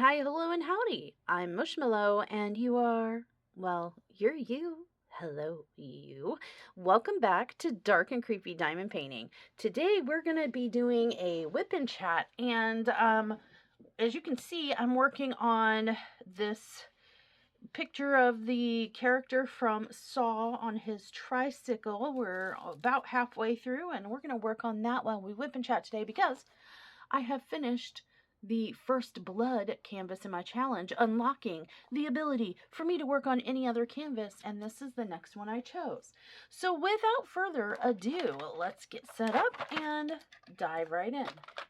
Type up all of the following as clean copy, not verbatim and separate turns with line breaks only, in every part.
Hi, hello, and howdy. I'm Mushmallow, and you are, well, you're you. Hello, you. Welcome back to Dark and Creepy Diamond Painting. Today we're going to be doing a WIP Chat, and as you can see, I'm working on this picture of the character from Saw on his tricycle. We're about halfway through, and we're going to work on that while we WIP Chat today because I have finished the First Blood canvas in my challenge, unlocking the ability for me to work on any other canvas, and this is the next one I chose. So without further ado, let's get set up and dive right in.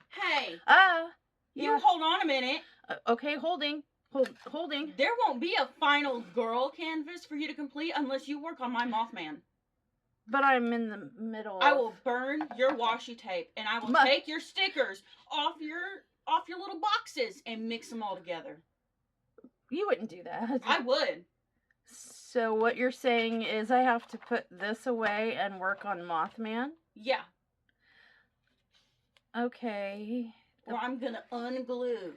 Hey,
yeah.
You hold on a minute.
Okay, holding.
There won't be a final girl canvas for you to complete unless you work on my Mothman.
But I'm in the middle.
I will burn your washi tape, and I will take your stickers off your little boxes and mix them all together.
You wouldn't do that.
I would.
So what you're saying is I have to put this away and work on Mothman?
Yeah.
Okay.
Or I'm gonna unglue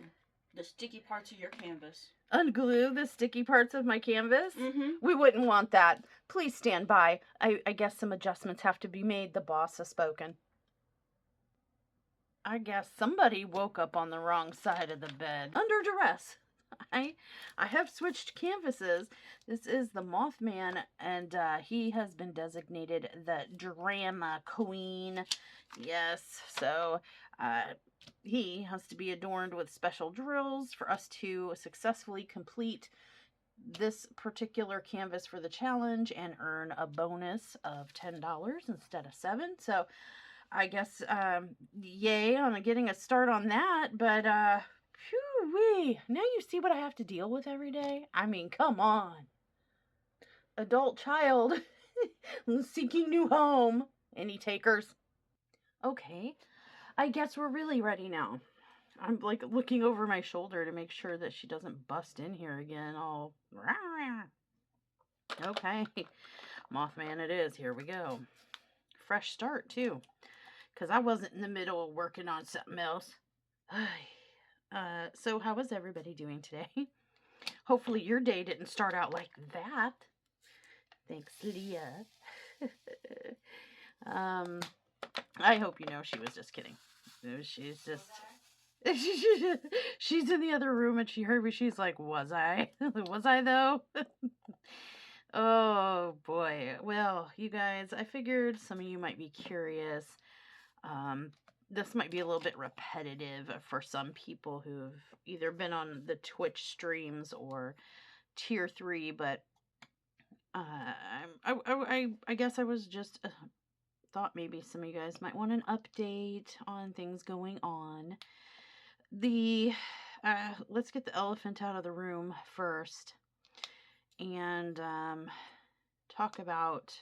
the sticky parts of your canvas.
Unglue the sticky parts of my canvas?
Mm-hmm.
We wouldn't want that. Please stand by. I guess some adjustments have to be made. The boss has spoken. I guess somebody woke up on the wrong side of the bed. Under duress. I have switched canvases. This is the Mothman, and he has been designated the drama queen. Yes, so he has to be adorned with special drills for us to successfully complete this particular canvas for the challenge and earn a bonus of $10 instead of $7. So I guess yay on getting a start on that, but phew-wee. Now you see what I have to deal with every day? I mean, come on. Adult child seeking new home. Any takers? Okay, I guess we're really ready now. I'm like looking over my shoulder to make sure that she doesn't bust in here again. All okay, Mothman it is. Here we go. Fresh start too, because I wasn't in the middle of working on something else. So how was everybody doing today? Hopefully your day didn't start out like that. Thanks, Leah. I hope you know she was just kidding. She's just... she's in the other room and she heard me. She's like, was I? Was I though? Oh boy. Well, you guys, I figured some of you might be curious. This might be a little bit repetitive for some people who've either been on the Twitch streams or tier 3, but I guess I was just thought maybe some of you guys might want an update on things going on. Let's get the elephant out of the room first and talk about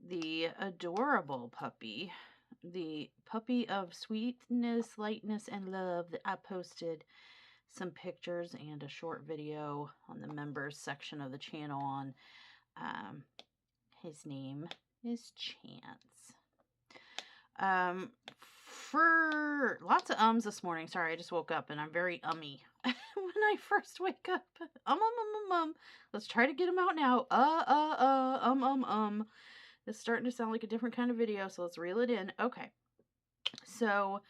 the adorable puppy, the puppy of sweetness, lightness, and love that I posted some pictures and a short video on the members section of the channel on. His name is Chance. For lots of ums this morning. Sorry, I just woke up and I'm very ummy. When I first wake up, let's try to get him out now. It's starting to sound like a different kind of video, so let's reel it in. Okay. So,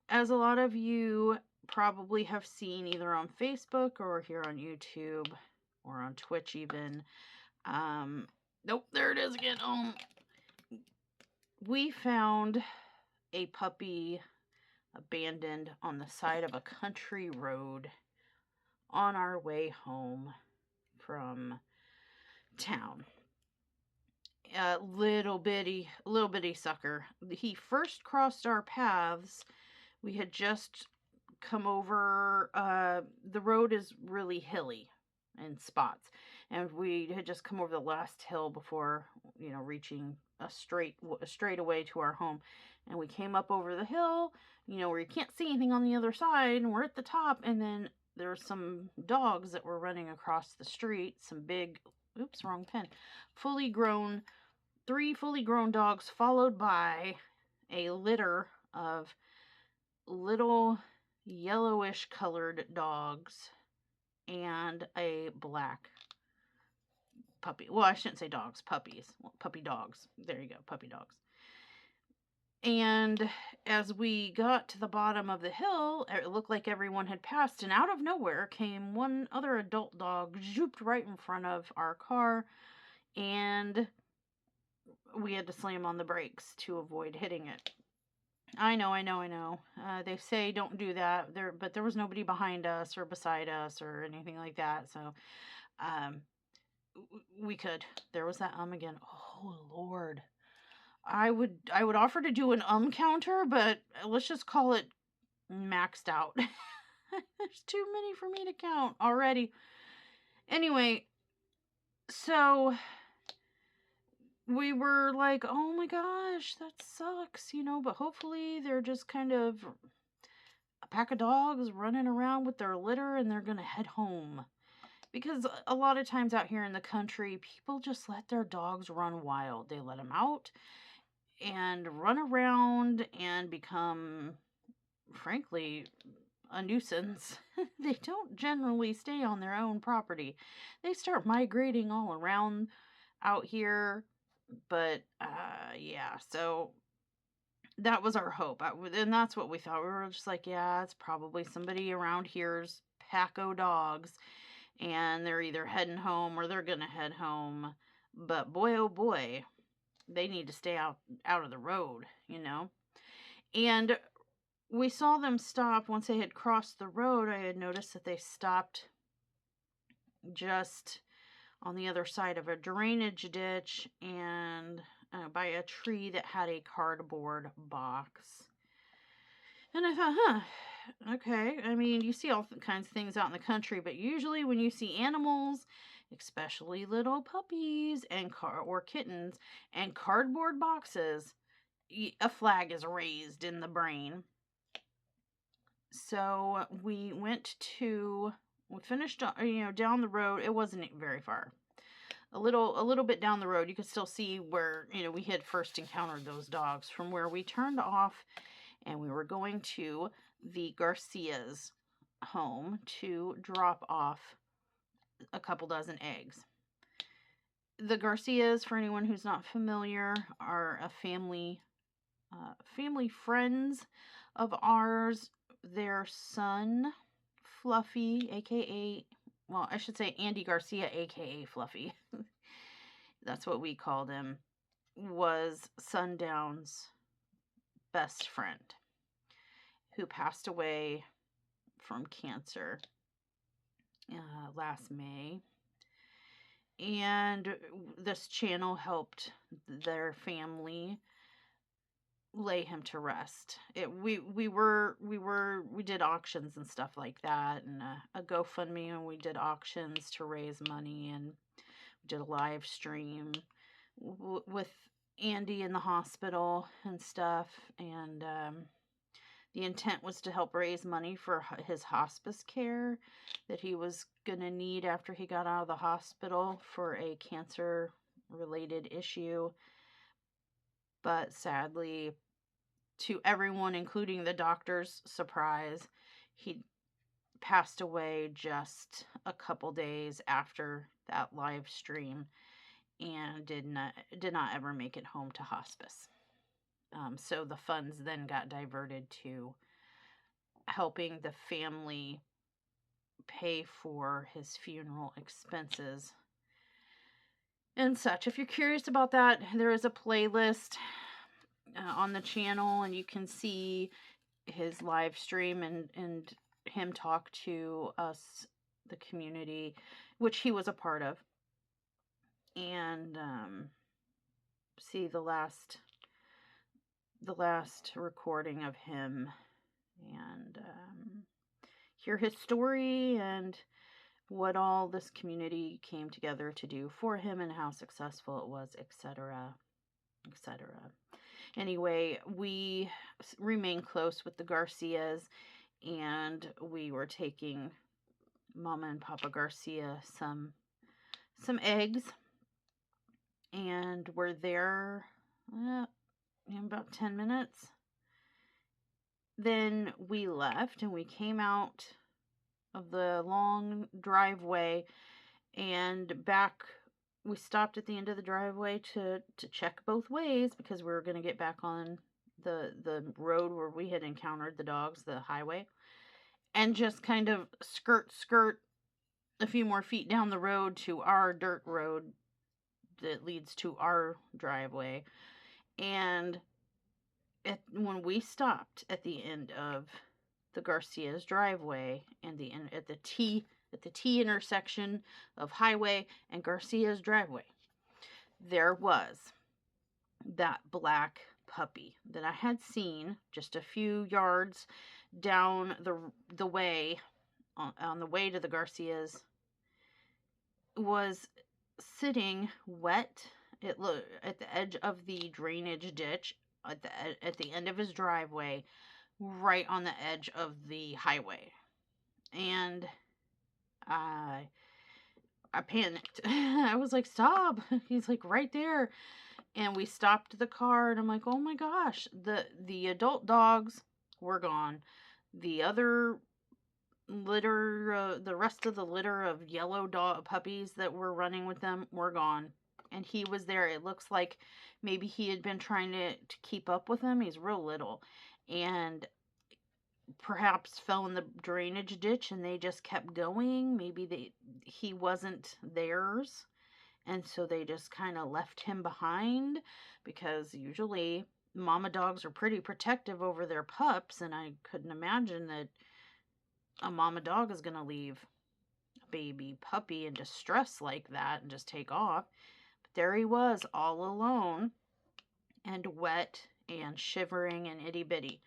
as a lot of you probably have seen either on Facebook or here on YouTube or on Twitch even. Nope, there it is again. We found a puppy abandoned on the side of a country road on our way home from town. A little bitty sucker. He first crossed our paths. We had just come over, the road is really hilly in spots, and we had just come over the last hill before, reaching a straight away to our home. And we came up over the hill, where you can't see anything on the other side, and we're at the top, and then there were some dogs that were running across the street, some big, oops, wrong pen, three fully grown dogs, followed by a litter of little yellowish colored dogs and a black puppy. Well, I shouldn't say dogs, puppies. Well, puppy dogs. There you go, puppy dogs. And as we got to the bottom of the hill, it looked like everyone had passed, and out of nowhere came one other adult dog, zooped right in front of our car, and we had to slam on the brakes to avoid hitting it. I know. They say don't do that, but there was nobody behind us or beside us or anything like that, so we could. There was that again. Oh Lord. I would offer to do an counter, but let's just call it maxed out. There's too many for me to count already. Anyway, so we were like, oh my gosh, that sucks, but hopefully they're just kind of a pack of dogs running around with their litter and they're going to head home. Because a lot of times out here in the country, people just let their dogs run wild. They let them out and run around and become, frankly, a nuisance. They don't generally stay on their own property. They start migrating all around out here. But, yeah, so that was our hope. And that's what we thought. We were just like, yeah, it's probably somebody around here's pack o' dogs. And they're either heading home or they're going to head home. But boy, oh boy, they need to stay out of the road, And we saw them stop once they had crossed the road. I had noticed that they stopped just on the other side of a drainage ditch and by a tree that had a cardboard box. And I thought, okay. I mean, you see all kinds of things out in the country, but usually when you see animals, especially little puppies or kittens and cardboard boxes, a flag is raised in the brain. So we finished, down the road. It wasn't very far. A little bit down the road, you could still see where, we had first encountered those dogs from where we turned off, and we were going to the Garcia's home to drop off a couple dozen eggs. The Garcias, for anyone who's not familiar, are a family friends of ours. Their son, Fluffy, aka, well, I should say Andy Garcia, aka Fluffy. That's what we called him, was Sundown's best friend, who passed away from cancer last May. And this channel helped their family lay him to rest. We did auctions and stuff like that, and a GoFundMe, and we did auctions to raise money, and we did a live stream with Andy in the hospital and stuff, and the intent was to help raise money for his hospice care that he was gonna need after he got out of the hospital for a cancer related issue. But sadly, to everyone, including the doctor's surprise, he passed away just a couple days after that live stream and did not ever make it home to hospice. So the funds then got diverted to helping the family pay for his funeral expenses and such. If you're curious about that, there is a playlist on the channel, and you can see his live stream and him talk to us, the community, which he was a part of, and see the last recording of him, and hear his story and what all this community came together to do for him and how successful it was, etc., etc. Anyway, we remain close with the Garcias, and we were taking Mama and Papa Garcia some eggs, and we're there in about 10 minutes. then we left and we came out of the long driveway and back. We stopped at the end of the driveway to check both ways because we were going to get back on the road where we had encountered the dogs, the highway, and just kind of skirt a few more feet down the road to our dirt road that leads to our driveway. And when we stopped at the end of the Garcia's driveway and at the T intersection of highway and Garcia's driveway, there was that black puppy that I had seen just a few yards down the way on the way to the Garcias, was sitting wet. It looked at the edge of the drainage ditch at the end of his driveway, right on the edge of the highway. And I panicked. I was like, stop. He's like right there. And we stopped the car and I'm like, oh my gosh, the adult dogs were gone. The other litter, the rest of the litter of yellow dog puppies that were running with them were gone. And he was there. It looks like maybe he had been trying to keep up with them. He's real little. And perhaps fell in the drainage ditch and they just kept going. Maybe he wasn't theirs. And so they just kind of left him behind, because usually mama dogs are pretty protective over their pups. And I couldn't imagine that a mama dog is going to leave a baby puppy in distress like that and just take off. But there he was, all alone and wet and shivering and itty bitty.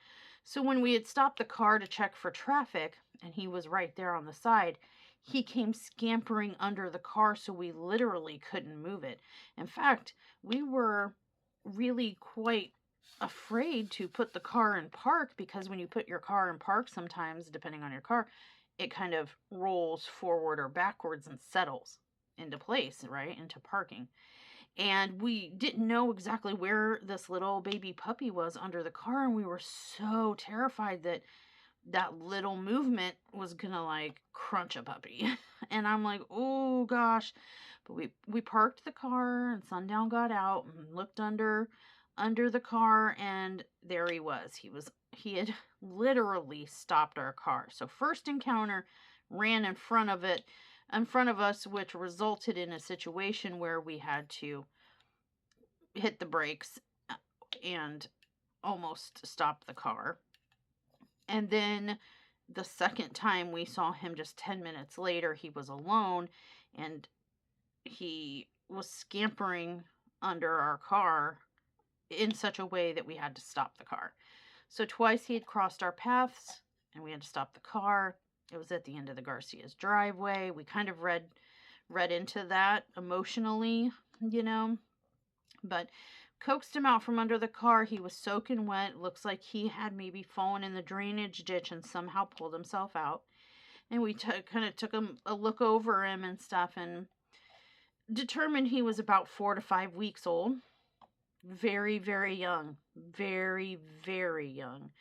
So when we had stopped the car to check for traffic and he was right there on the side, he came scampering under the car, so we literally couldn't move it. In fact, we were really quite afraid to put the car in park, because when you put your car in park, sometimes, depending on your car, it kind of rolls forward or backwards and settles into place, right, into parking. And we didn't know exactly where this little baby puppy was under the car, and we were so terrified that that little movement was gonna like crunch a puppy. And I'm like, oh gosh. But we parked the car and Sundown got out and looked under the car, and there he was. He had literally stopped our car. So first encounter, ran in front of us, which resulted in a situation where we had to hit the brakes and almost stop the car. And then the second time we saw him just 10 minutes later, he was alone and he was scampering under our car in such a way that we had to stop the car. So twice he had crossed our paths and we had to stop the car. It was at the end of the Garcia's driveway. We kind of read into that emotionally, but coaxed him out from under the car. He was soaking wet. Looks like he had maybe fallen in the drainage ditch and somehow pulled himself out. And we kind of took a look over him and stuff and determined he was about 4 to 5 weeks old. Very, very young. Very, very young.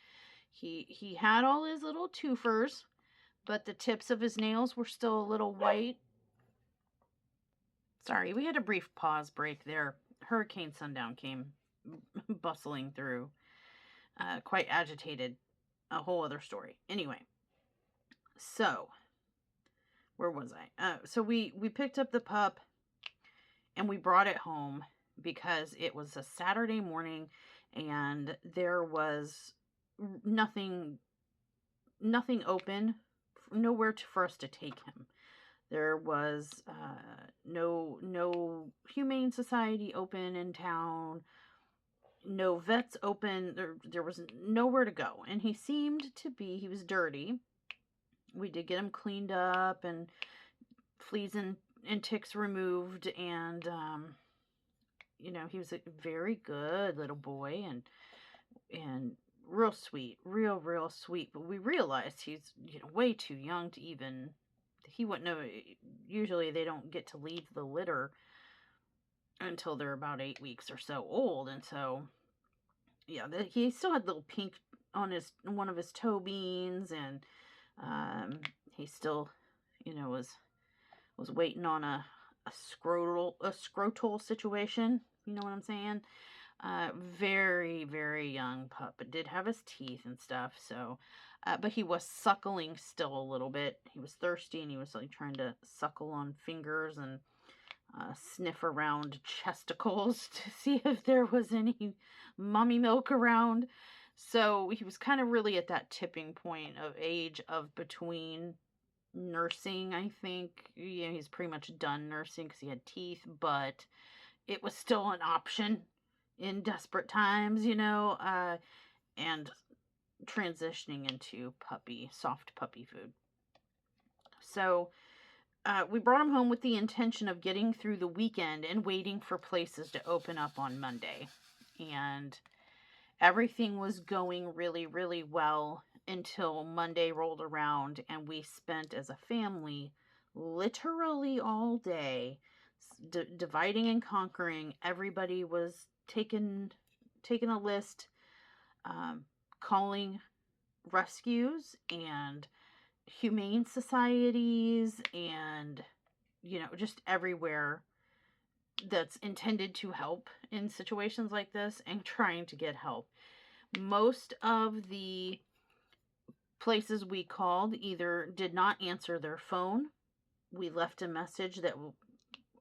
He had all his little twofers, but the tips of his nails were still a little white. Sorry, we had a brief pause break there. Hurricane Sundown came bustling through, quite agitated. A whole other story. Anyway, so where was I? So we picked up the pup and we brought it home because it was a Saturday morning and there was nothing open, nowhere for us to take him. There was no humane society open in town, no vets open. There was nowhere to go. And he was dirty. We did get him cleaned up and fleas and ticks removed. And, he was a very good little boy and real sweet, real sweet. But we realized he's, way too young to even... He wouldn't know. Usually they don't get to leave the litter until they're about 8 weeks or so old. And so, yeah, he still had little pink on one of his toe beans, and he still, was waiting on a scrotal situation. You know what I'm saying? Very, very young pup, but did have his teeth and stuff. So, but he was suckling still a little bit. He was thirsty, and he was like trying to suckle on fingers and sniff around chesticles to see if there was any mommy milk around. So he was kind of really at that tipping point of age of between nursing, I think. Yeah, he's pretty much done nursing because he had teeth, but it was still an option in desperate times, and transitioning into soft puppy food. So we brought him home with the intention of getting through the weekend and waiting for places to open up on Monday. And everything was going really, really well until Monday rolled around, and we spent as a family literally all day dividing and conquering. Everybody was taking a list, calling rescues and humane societies, and just everywhere that's intended to help in situations like this, and trying to get help. Most of the places we called either did not answer their phone. We left a message that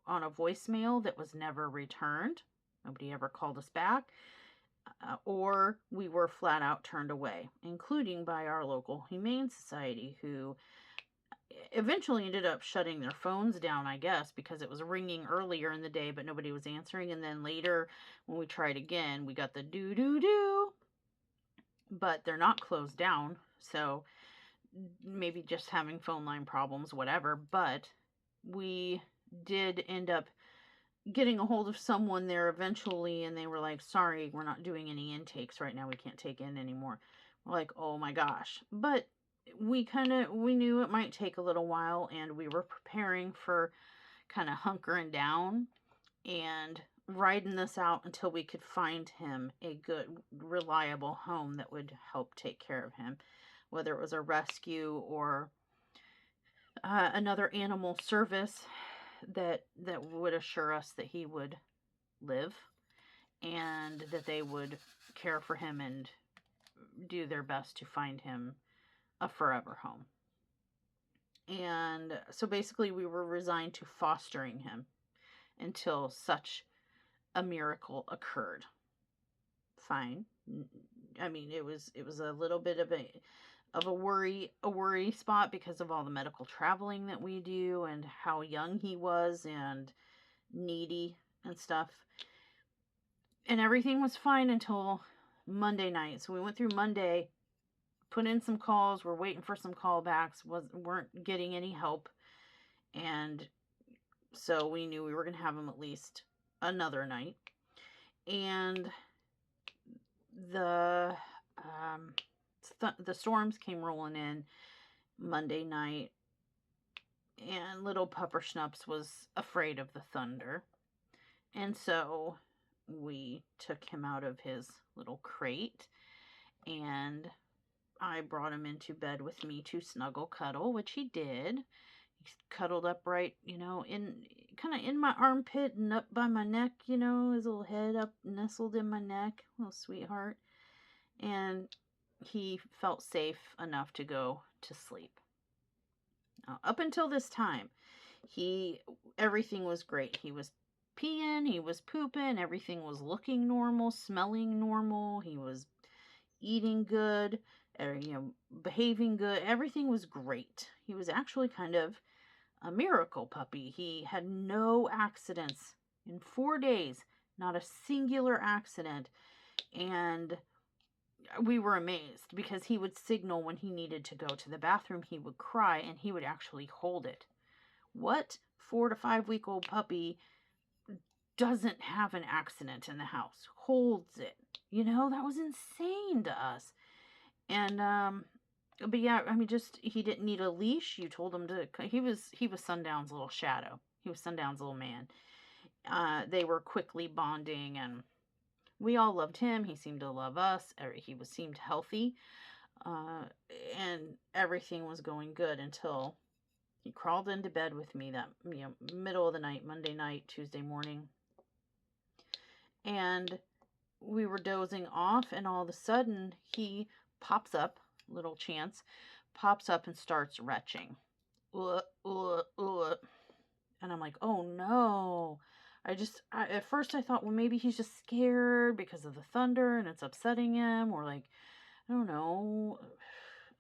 on a voicemail that was never returned. Nobody ever called us back. Or we were flat out turned away, including by our local Humane Society, who eventually ended up shutting their phones down, I guess, because it was ringing earlier in the day, but nobody was answering. And then later, when we tried again, we got the do. But they're not closed down, so maybe just having phone line problems, whatever. But we did end up getting a hold of someone there eventually, and they were like, sorry, we're not doing any intakes right now. We can't take in anymore. We're like, oh my gosh. But we knew it might take a little while, and we were preparing for kind of hunkering down and riding this out until we could find him a good, reliable home that would help take care of him, whether it was a rescue or another animal service that would assure us that he would live and that they would care for him and do their best to find him a forever home. And so basically we were resigned to fostering him until such a miracle occurred. Fine. I mean, it was a little bit of a worry spot because of all the medical traveling that we do and how young he was and needy and stuff. And everything was fine until Monday night. So we went through Monday, put in some calls, we're waiting for some callbacks, weren't getting any help. And so we knew we were going to have him at least another night. And the storms came rolling in Monday night, and little Pupper Schnups was afraid of the thunder. And so we took him out of his little crate, and I brought him into bed with me to snuggle cuddle, which he did. He cuddled up right, in my armpit and up by my neck, his little head up nestled in my neck, little sweetheart. And he felt safe enough to go to sleep. Now, up until this time, everything was great. He was peeing, he was pooping, everything was looking normal, smelling normal, he was eating good, behaving good. Everything was great. He was actually kind of a miracle puppy. He had no accidents in 4 days, not a singular accident. And we were amazed because he would signal when he needed to go to the bathroom. He would cry, and he would actually hold it. What 4 to 5 week old puppy doesn't have an accident in the house, holds it? That was insane to us. And but yeah, I mean, he didn't need a leash. You told him to. He was Sundown's little shadow. He was Sundown's little man. They were quickly bonding, and We all loved him. He seemed to love us. He seemed healthy. And everything was going good until he crawled into bed with me that, middle of the night, Monday night, Tuesday morning. And we were dozing off, and all of a sudden he pops up, little Chance, pops up and starts retching. And I'm like, oh no. At first I thought, well, maybe he's just scared because of the thunder and it's upsetting him, or like, I don't know,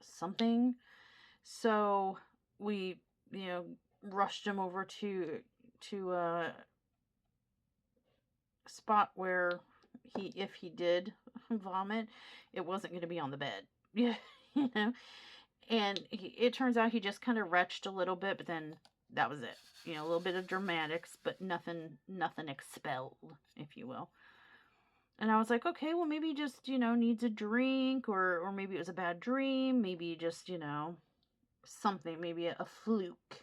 something. So we, rushed him over to a spot where if he did vomit, it wasn't going to be on the bed. Yeah, And it turns out he just kind of retched a little bit, but then that was it. A little bit of dramatics, but nothing expelled, if you will. And I was like, okay, well, maybe he just, needs a drink, or maybe it was a bad dream, maybe just, something, maybe a fluke.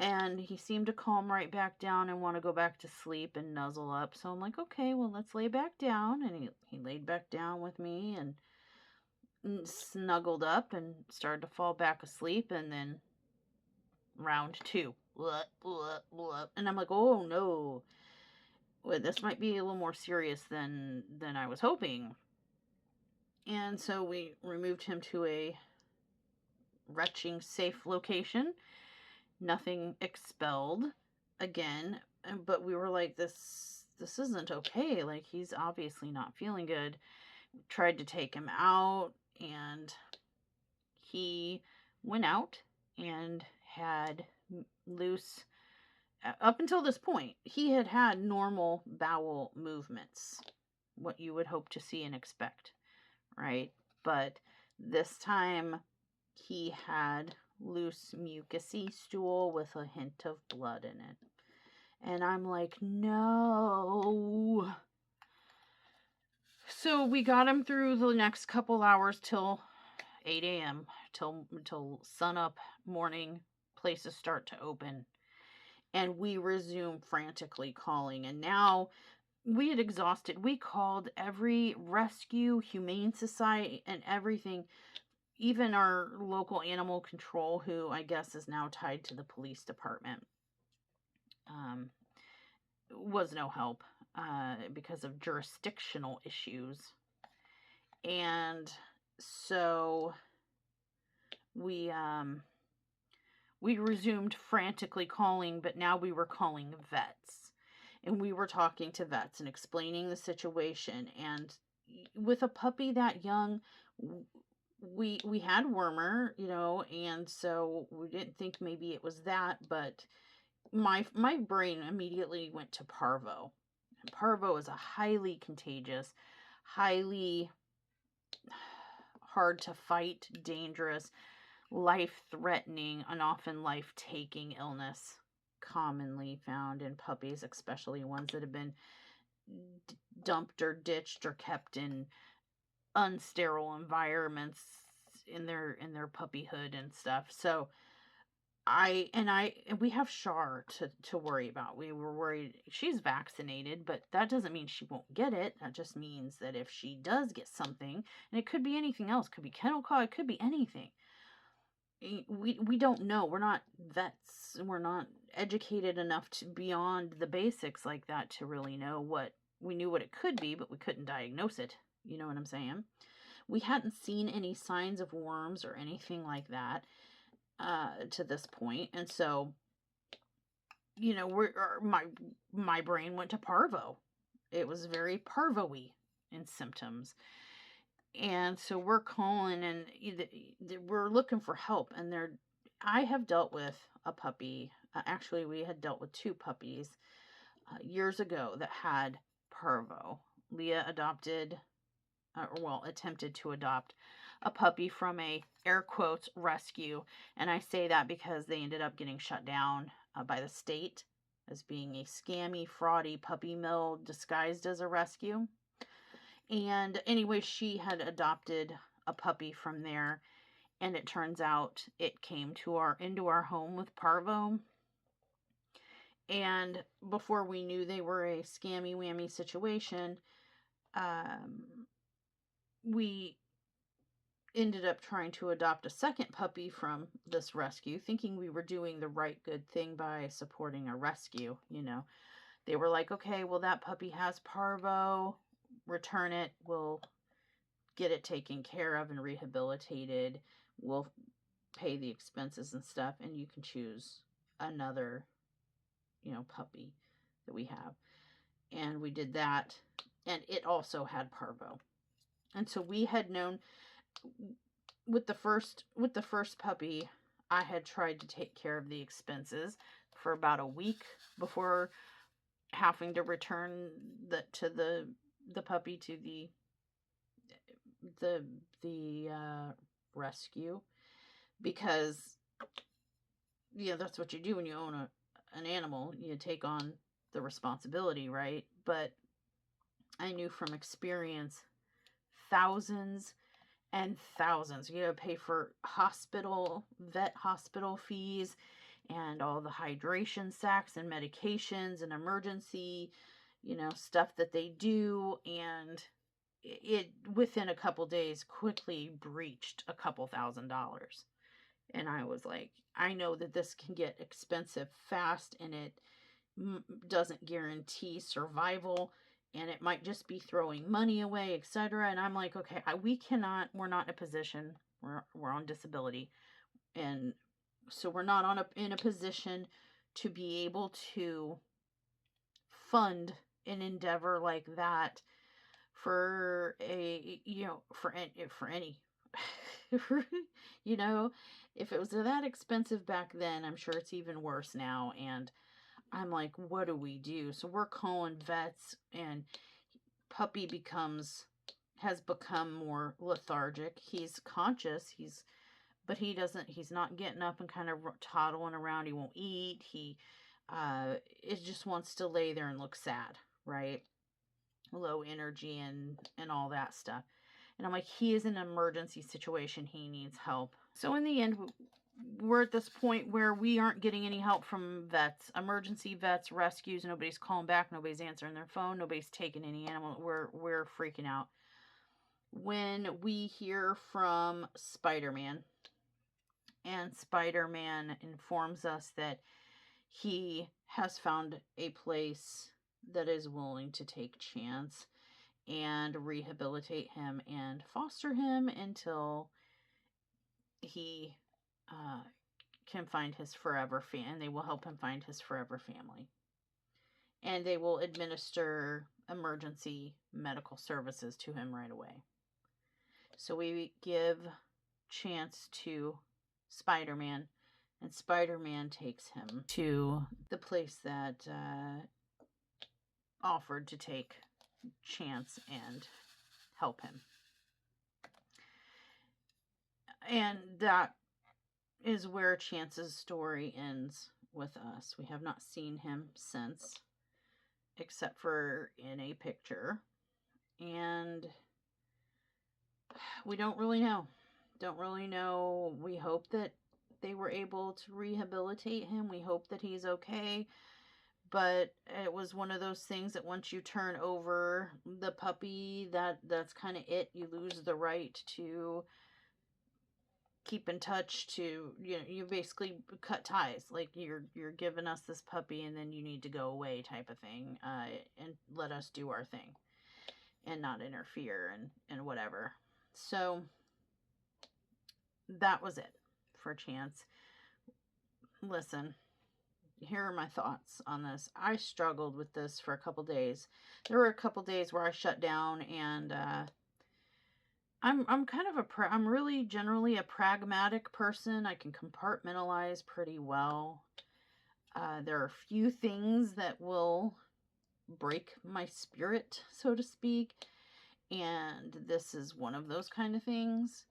And he seemed to calm right back down and want to go back to sleep and nuzzle up. So I'm like, okay, well, let's lay back down. And he laid back down with me and snuggled up and started to fall back asleep. And then round 2. And I'm like, oh no. Well, this might be a little more serious than I was hoping. And so we removed him to a retching safe location. Nothing expelled again, but we were like, this isn't okay. Like, he's obviously not feeling good. We tried to take him out, and he went out and had loose, up until this point, he had normal bowel movements, what you would hope to see and expect, right? But this time he had loose mucousy stool with a hint of blood in it. And I'm like, no. So we got him through the next couple hours till 8 a.m. till sun up morning, places start to open. And we resume frantically calling. And now we had exhausted. We called every rescue, humane society, and everything. Even our local animal control, who I guess is now tied to the police department, was no help because of jurisdictional issues. And so we resumed frantically calling, but now we were calling vets. And we were talking to vets and explaining the situation. And with a puppy that young, we had wormer, and so we didn't think maybe it was that, but my brain immediately went to parvo. And parvo is a highly contagious, highly hard to fight, dangerous, life-threatening, and often life-taking illness commonly found in puppies, especially ones that have been dumped or ditched or kept in unsterile environments in their puppyhood and stuff. So we have Char to worry about. We were worried. She's vaccinated, but that doesn't mean she won't get it. That just means that if she does get something, and it could be anything else, could be kennel cough, it could be anything. We don't know. We're not vets. We're not educated enough to beyond the basics like that to really know what we knew what it could be, but we couldn't diagnose it. You know what I'm saying? We hadn't seen any signs of worms or anything like that to this point, and so my brain went to parvo. It was very parvo-y in symptoms, and so we're calling and we're looking for help. And I have dealt with a puppy. Actually, we had dealt with 2 puppies years ago that had parvo. Leah attempted to adopt a puppy from a, air quotes, rescue. And I say that because they ended up getting shut down by the state as being a scammy, fraudy puppy mill disguised as a rescue. And anyway, she had adopted a puppy from there. And it turns out it came into our home with parvo. And before we knew they were a scammy-whammy situation, we ended up trying to adopt a second puppy from this rescue, thinking we were doing the right good thing by supporting a rescue. You know, they were like, okay, well, that puppy has parvo, return it, we'll get it taken care of and rehabilitated, we'll pay the expenses and stuff, and you can choose another, puppy that we have. And we did that, and it also had parvo. And so we had known with the first puppy, I had tried to take care of the expenses for about a week before having to return the puppy to the rescue, because that's what you do when you own an animal. You take on the responsibility, right? But I knew from experience, thousands and thousands. You gotta pay for vet hospital fees, and all the hydration sacks and medications and emergency, stuff that they do. And it within a couple days quickly breached a couple $1,000s. And I was like, I know that this can get expensive fast, and it doesn't guarantee survival, and it might just be throwing money away, etc. And I'm like, okay, we're not in a position, we're on disability, and so we're not in a position to be able to fund an endeavor like that for any if it was that expensive back then, I'm sure it's even worse now. And I'm like, what do we do? So we're calling vets, and puppy has become more lethargic. He's conscious, but he's not getting up and kind of toddling around. He won't eat. It just wants to lay there and look sad, right? Low energy and all that stuff. And I'm like, he is in an emergency situation. He needs help. So in the end, we're at this point where we aren't getting any help from vets, emergency vets, rescues. Nobody's calling back. Nobody's answering their phone. Nobody's taking any animal. We're freaking out. When we hear from Spider-Man, and Spider-Man informs us that he has found a place that is willing to take chance and rehabilitate him and foster him until he can find his forever family, and they will help him find his forever family. And they will administer emergency medical services to him right away. So we give chance to Spider-Man, and Spider-Man takes him to the place that offered to take chance and help him. And that is where Chance's story ends with us. We have not seen him since, except for in a picture. And we don't really know. We hope that they were able to rehabilitate him. We hope that he's okay. But it was one of those things that once you turn over the puppy, that's kind of it. You lose the right to keep in touch, to you basically cut ties. Like, you're giving us this puppy, and then you need to go away, type of thing, and let us do our thing and not interfere and whatever. So that was it for Chance. Listen, here are my thoughts on this. I struggled with this for a couple days. There were a couple days where I shut down, and I'm kind of I'm really generally a pragmatic person. I can compartmentalize pretty well. There are a few things that will break my spirit, so to speak, and this is one of those kind of things.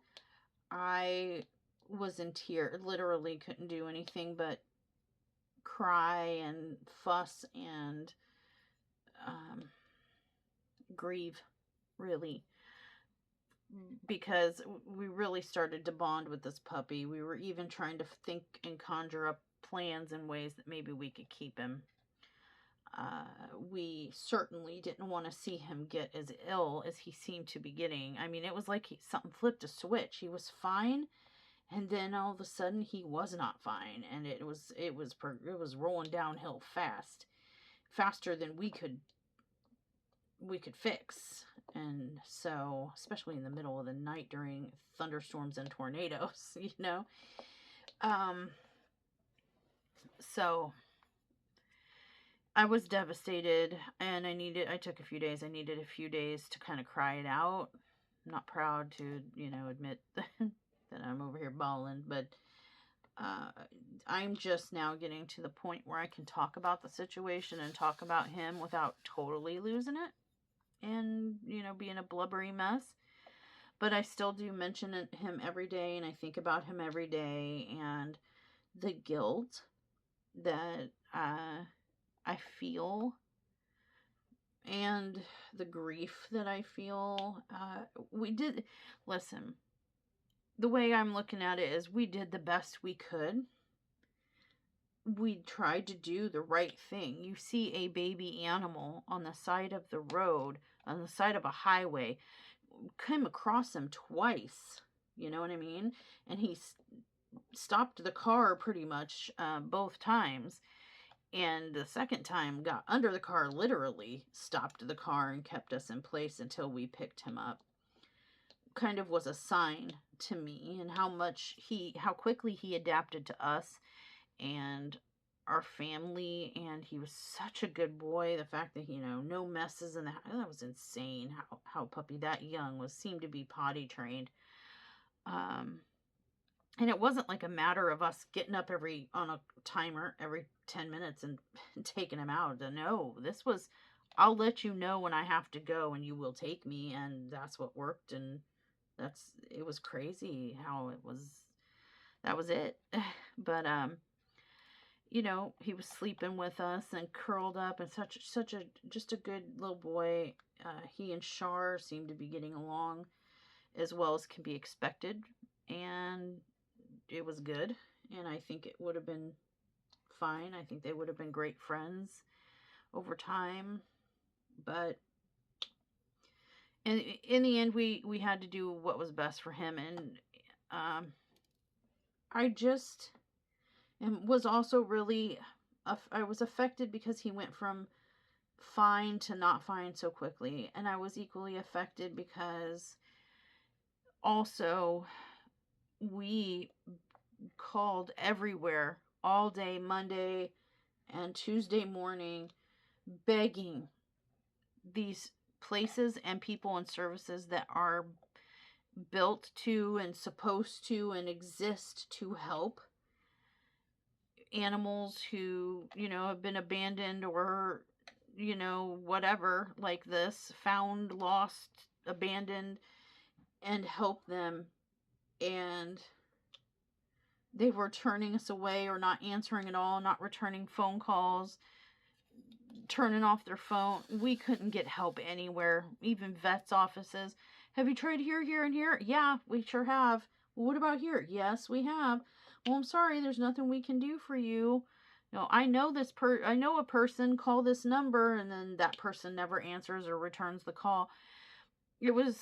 I was in tears, literally couldn't do anything but cry and fuss and grieve, really, because we really started to bond with this puppy. We were even trying to think and conjure up plans and ways that maybe we could keep him. we certainly didn't want to see him get as ill as he seemed to be getting. I mean, it was like something flipped a switch. He was fine, and then all of a sudden he was not fine, and it was rolling downhill faster than we could fix. And so, especially in the middle of the night during thunderstorms and tornadoes, so I was devastated, and I took a few days. I needed a few days to kind of cry it out. I'm not proud to, admit that I'm over here bawling, but I'm just now getting to the point where I can talk about the situation and talk about him without totally losing it and, being a blubbery mess. But I still do mention him every day, and I think about him every day, and the guilt that I feel and the grief that I feel. Listen, the way I'm looking at it is we did the best we could. We tried to do the right thing. You see a baby animal on the side of the road, on the side of a highway, came across him twice, you know what I mean? And he stopped the car pretty much both times. And the second time got under the car, literally stopped the car and kept us in place until we picked him up. Kind of was a sign to me, and how quickly he adapted to us and our family. And he was such a good boy. The fact that, no messes in that was insane. How puppy that young seemed to be potty trained. And it wasn't like a matter of us getting up on a timer every 10 minutes and taking him out. No, this was, I'll let you know when I have to go and you will take me. And that's what worked. And it was crazy how that was it. But, he was sleeping with us and curled up, and just a good little boy. He and Shar seemed to be getting along as well as can be expected. And it was good, and I think it would have been fine. I think they would have been great friends over time, but in the end, we had to do what was best for him. And I just was also really, I was affected because he went from fine to not fine so quickly, and I was equally affected because also we called everywhere all day Monday and Tuesday morning, begging these places and people and services that are built to and supposed to and exist to help animals who, have been abandoned or, whatever like this, found, lost, abandoned, and help them. And they were turning us away or not answering at all, not returning phone calls, turning off their phone. We couldn't get help anywhere, even vets' offices. Have you tried here, here, and here? Yeah, we sure have. Well, what about here? Yes, we have. Well, I'm sorry, there's nothing we can do for you. I know I know a person, call this number, and then that person never answers or returns the call. It was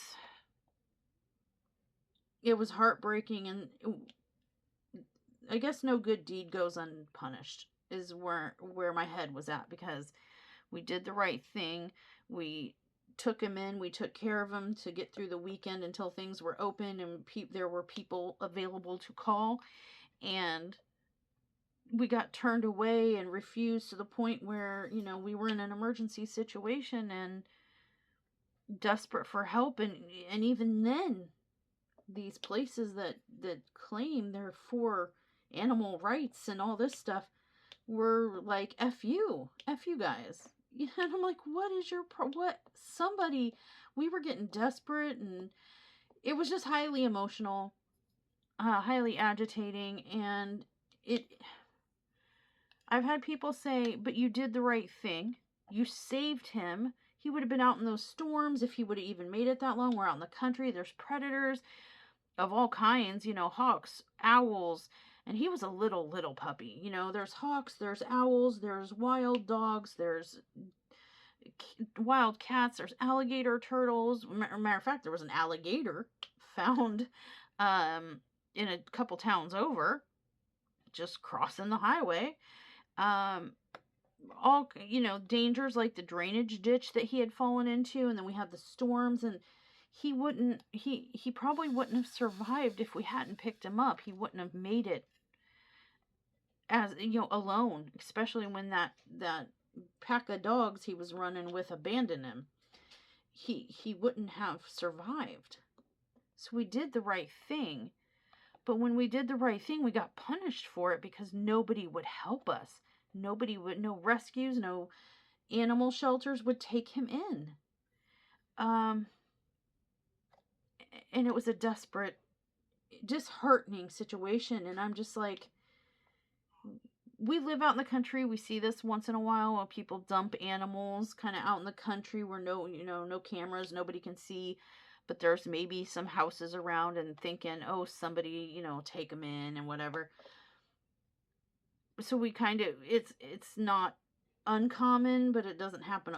heartbreaking, and I guess no good deed goes unpunished is where my head was at, because we did the right thing. We took him in. We took care of him to get through the weekend until things were open and there were people available to call. And we got turned away and refused to the point where, we were in an emergency situation and desperate for help. And even then, these places that claim they're for animal rights and all this stuff were like, F you guys. And I'm like, what is your we were getting desperate, and it was just highly emotional, highly agitating. And I've had people say, but you did the right thing. You saved him. He would have been out in those storms if he would have even made it that long. We're out in the country. There's predators of all kinds, hawks, owls, And he was a little puppy. You know, there's hawks, there's owls, there's wild dogs, there's wild cats, there's alligator turtles. Matter of fact, there was an alligator found in a couple towns over, just crossing the highway. All, you know, dangers like the drainage ditch that he had fallen into, and then we had the storms, and he probably wouldn't have survived if we hadn't picked him up. He wouldn't have made it, as you know, alone, especially when that pack of dogs he was running with abandoned him. He wouldn't have survived. So we did the right thing. But when we did the right thing, we got punished for it because nobody would help us. No rescues, no animal shelters would take him in. And it was a desperate, disheartening situation. And I'm just like, we live out in the country. We see this once in a while when people dump animals kind of out in the country where no cameras, nobody can see. But there's maybe some houses around and thinking, oh, somebody, take them in and whatever. So we kind of, it's not uncommon, but it doesn't happen.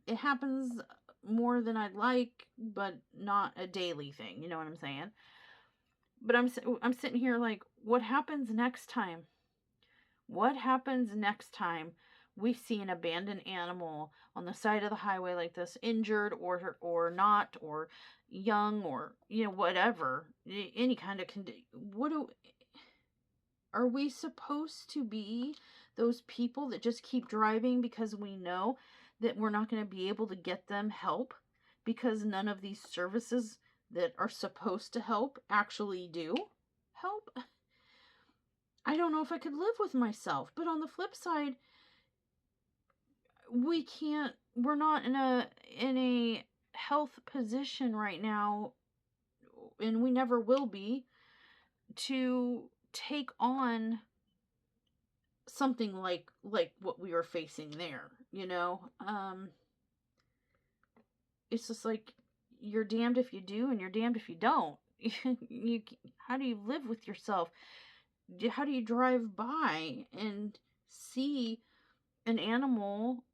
It happens more than I'd like, but not a daily thing. You know what I'm saying? But I'm sitting here like, what happens next time? What happens next time we see an abandoned animal on the side of the highway like this, injured or not, or young, or whatever, any kind of are we supposed to be those people that just keep driving because we know that we're not going to be able to get them help because none of these services that are supposed to help actually do help? I don't know if I could live with myself. But on the flip side, we're not in a health position right now, and we never will be, to take on something like what we were facing there. It's just like, you're damned if you do and you're damned if you don't. How do you live with yourself? How do you drive by and see an animal,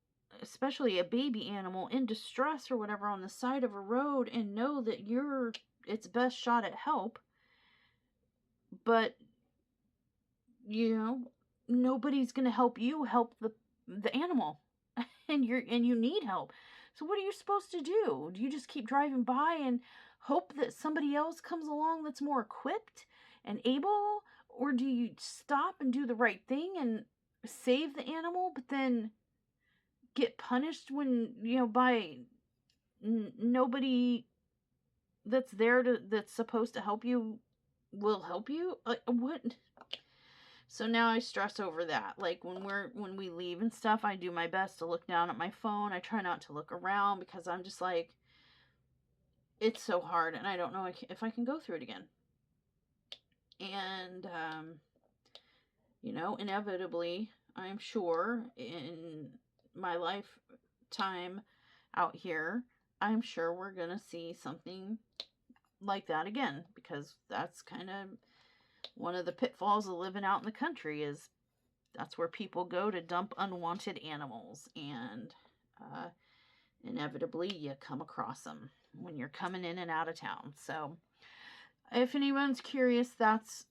especially a baby animal, in distress or whatever on the side of a road and know that you're its best shot at help, but nobody's going to help you help the animal, and you need help. So what are you supposed to do? Do you just keep driving by and hope that somebody else comes along that's more equipped and able? Or do you stop and do the right thing and save the animal, but then get punished when, by nobody that's there that's supposed to help you will help you? Like, what? So now I stress over that. Like, when we leave and stuff, I do my best to look down at my phone. I try not to look around because I'm just like, it's so hard and I don't know if I can go through it again. And, inevitably, I'm sure in my lifetime out here, I'm sure we're going to see something like that again, because that's kind of one of the pitfalls of living out in the country, is that's where people go to dump unwanted animals, and inevitably you come across them when you're coming in and out of town. So if anyone's curious, that's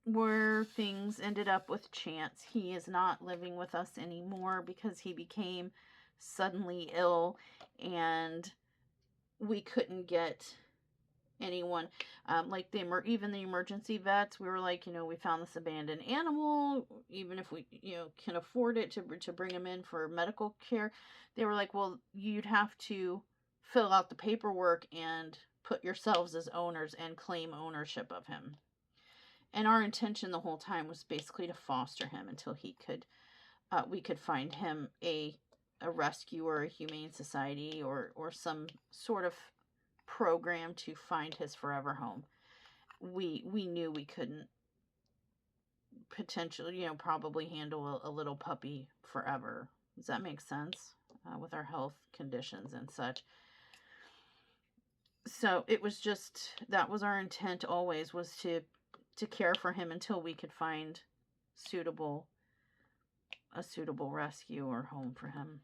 where things ended up with Chance. He is not living with us anymore because he became suddenly ill, and we couldn't get anyone, like even the emergency vets. We were like, we found this abandoned animal, even if we can afford it to bring him in for medical care. They were like, well, you'd have to fill out the paperwork and put yourselves as owners and claim ownership of him. And our intention the whole time was basically to foster him until we could find him a rescue or a humane society or some sort of program to find his forever home. We knew we couldn't potentially, probably handle a little puppy forever. Does that make sense? With our health conditions and such. So it was just, that was our intent always, was to to care for him until we could find a suitable rescue or home for him.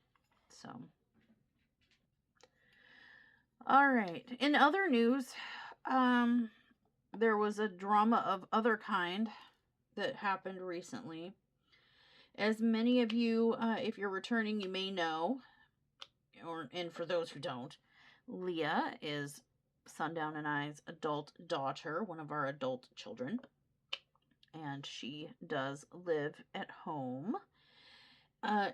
So, all right. In other news, there was a drama of other kind that happened recently. As many of you, if you're returning, you may know, and for those who don't, Leah is Sundown and I's adult daughter, one of our adult children, and she does live at home.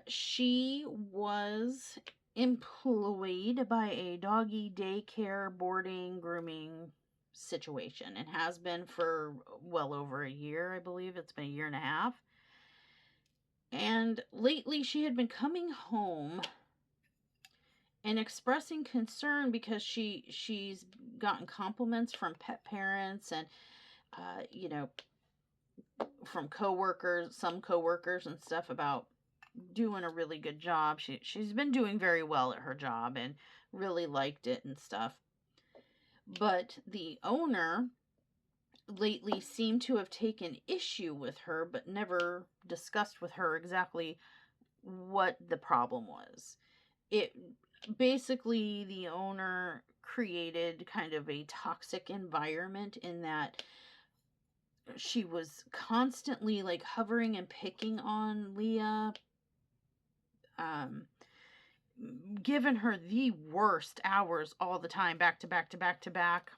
She was employed by a doggy daycare, boarding, grooming situation, and has been for well over a year, I believe. It's been a year and a half. And lately she had been coming home and expressing concern because she's gotten compliments from pet parents and from some coworkers and stuff about doing a really good job. She's been doing very well at her job and really liked it and stuff. But the owner lately seemed to have taken issue with her, but never discussed with her exactly what the problem was. Basically, the owner created kind of a toxic environment in that she was constantly like hovering and picking on Leah, giving her the worst hours all the time, back to back to back to back,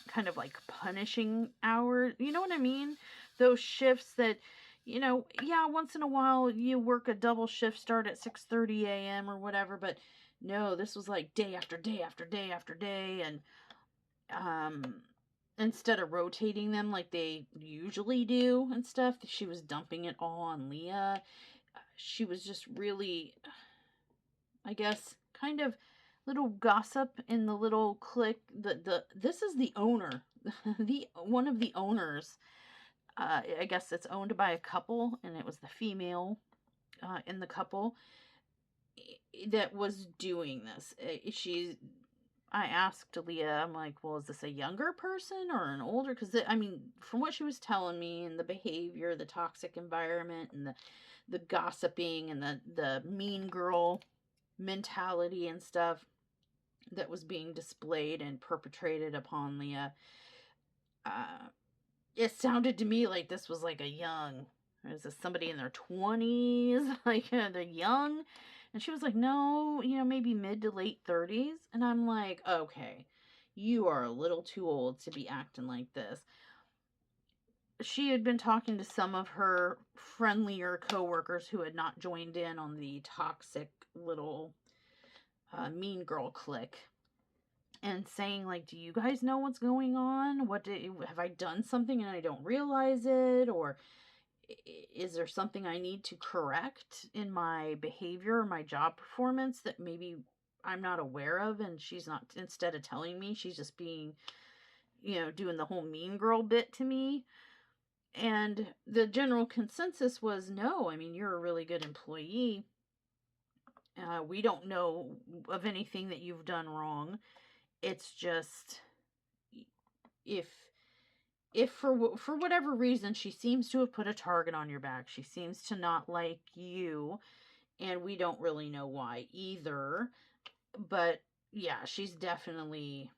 kind of like punishing hours. You know what I mean? Those shifts that, once in a while you work a double shift, start at 6:30 a.m. or whatever, but no, this was like day after day after day after day, and instead of rotating them like they usually do and stuff, she was dumping it all on Leah. She was just really, I guess, kind of little gossip in the little clique. This is the owner, one of the owners. I guess it's owned by a couple, and it was the female in the couple that was doing this. I asked Leah, I'm like, well, is this a younger person or an older? Because, from what she was telling me and the behavior, the toxic environment and the gossiping and the mean girl mentality and stuff that was being displayed and perpetrated upon Leah, it sounded to me like this was like is this somebody in their 20s? Like, they're young? And she was like, no, maybe mid to late 30s. And I'm like, okay, you are a little too old to be acting like this. She had been talking to some of her friendlier coworkers who had not joined in on the toxic little mean girl clique, and saying, like, do you guys know what's going on? Have I done something and I don't realize it? Or is there something I need to correct in my behavior or my job performance that maybe I'm not aware of? And she's not, instead of telling me, she's just being, doing the whole mean girl bit to me. And the general consensus was, no, you're a really good employee. We don't know of anything that you've done wrong. It's just, if for whatever reason she seems to have put a target on your back, she seems to not like you, and we don't really know why either. But yeah, she's definitely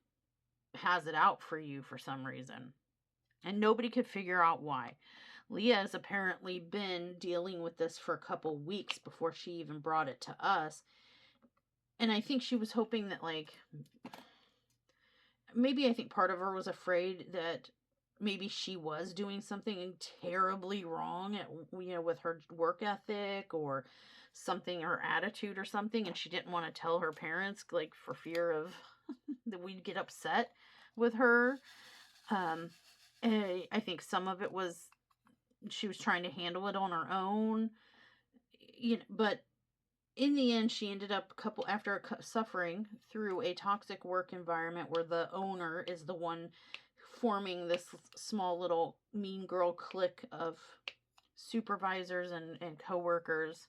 has it out for you for some reason, and nobody could figure out why. Leah has apparently been dealing with this for a couple weeks before she even brought it to us, and I think she was hoping that, like, maybe I think part of her was afraid that maybe she was doing something terribly wrong with her work ethic or something, her attitude or something, and she didn't want to tell her parents, like, for fear of that we'd get upset with her. And I think some of it was she was trying to handle it on her own, but in the end, she ended up after suffering through a toxic work environment where the owner is the one forming this small little mean girl clique of supervisors and coworkers,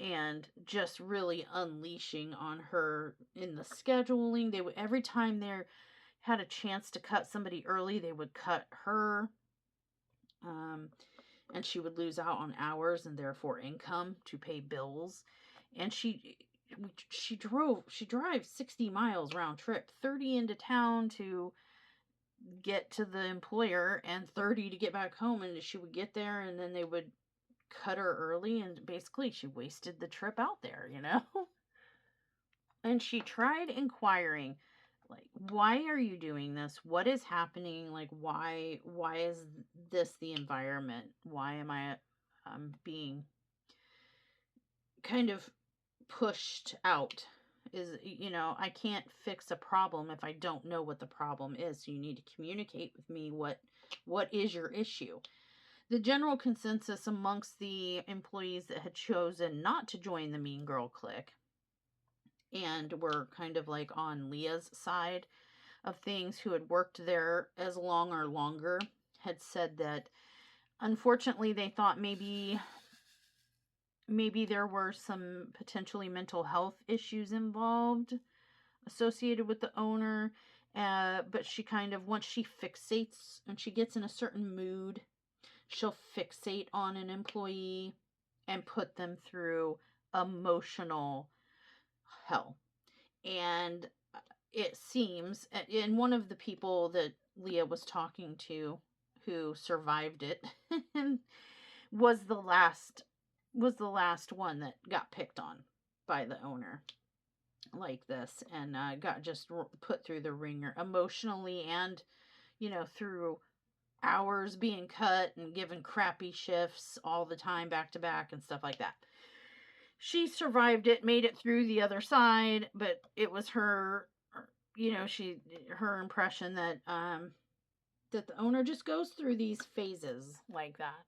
and just really unleashing on her in the scheduling. Every time had a chance to cut somebody early, they would cut her. And she would lose out on hours and therefore income to pay bills. And she drives 60 miles round trip, 30 into town to get to the employer and 30 to get back home. And she would get there and then they would cut her early, and basically she wasted the trip out there, you know? And she tried inquiring, like, why are you doing this? What is happening? Like, why is this the environment? Why am I being kind of pushed out? I can't fix a problem if I don't know what the problem is. So you need to communicate with me what is your issue. The general consensus amongst the employees that had chosen not to join the Mean Girl clique and were kind of like on Leah's side of things, who had worked there as long or longer, had said that unfortunately they thought maybe there were some potentially mental health issues involved associated with the owner. But she kind of, once she fixates and she gets in a certain mood, she'll fixate on an employee and put them through emotional hell. And it seems, and one of the people that Leah was talking to who survived it was the last one that got picked on by the owner like this, and got just put through the ringer emotionally, and through hours being cut and given crappy shifts all the time back to back and stuff like that. She survived it, made it through the other side, but it was her impression that that the owner just goes through these phases like that.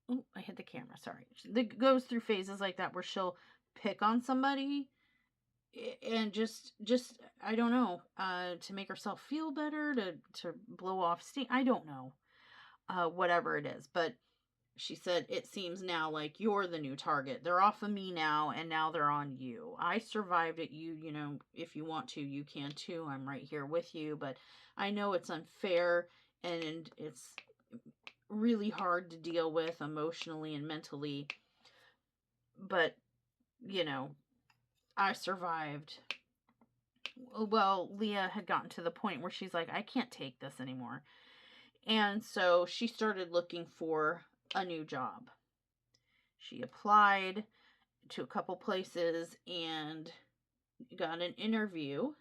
Oh, I hit the camera, sorry. It goes through phases like that where she'll pick on somebody and just I don't know, to make herself feel better, to blow off steam. I don't know, whatever it is. But she said, it seems now like you're the new target. They're off of me now, and now they're on you. I survived it. If you want to, you can too. I'm right here with you. But I know it's unfair, and it's really hard to deal with emotionally and mentally. But, I survived. Well, Leah had gotten to the point where she's like, I can't take this anymore. And so she started looking for a new job. She applied to a couple places and got an interview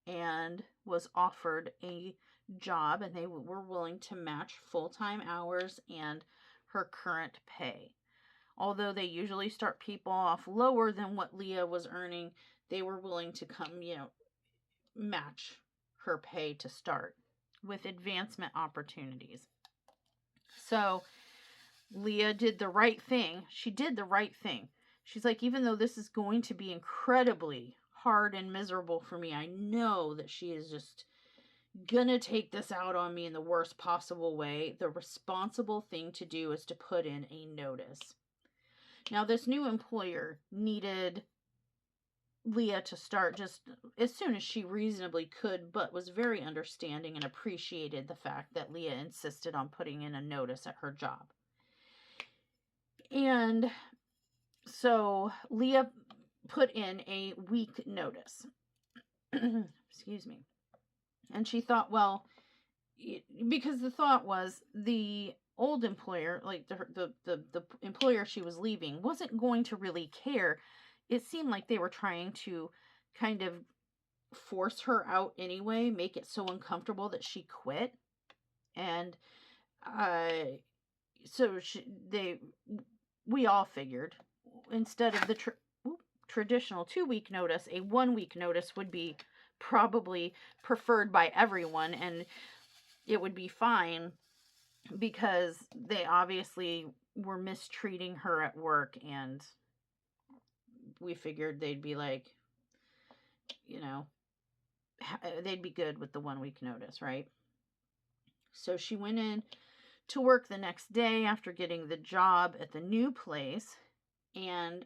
and was offered a job, and they were willing to match full-time hours and her current pay. Although they usually start people off lower than what Leah was earning, they were willing to come, match her pay to start with advancement opportunities. So Leah did the right thing. She did the right thing. She's like, even though this is going to be incredibly hard and miserable for me, I know that she is just gonna take this out on me in the worst possible way. The responsible thing to do is to put in a notice. Now, this new employer needed Leah to start just as soon as she reasonably could, but was very understanding and appreciated the fact that Leah insisted on putting in a notice at her job. And so Leah put in a week notice. Excuse me. And she thought, well, because the thought was the old employer, like the employer she was leaving, wasn't going to really care. It seemed like they were trying to kind of force her out anyway, make it so uncomfortable that she quit. And so we all figured, instead of the traditional 2-week notice, a 1-week notice would be probably preferred by everyone, and it would be fine, because they obviously were mistreating her at work, and we figured they'd be like, they'd be good with the 1-week notice, right? So she went in to work the next day after getting the job at the new place, and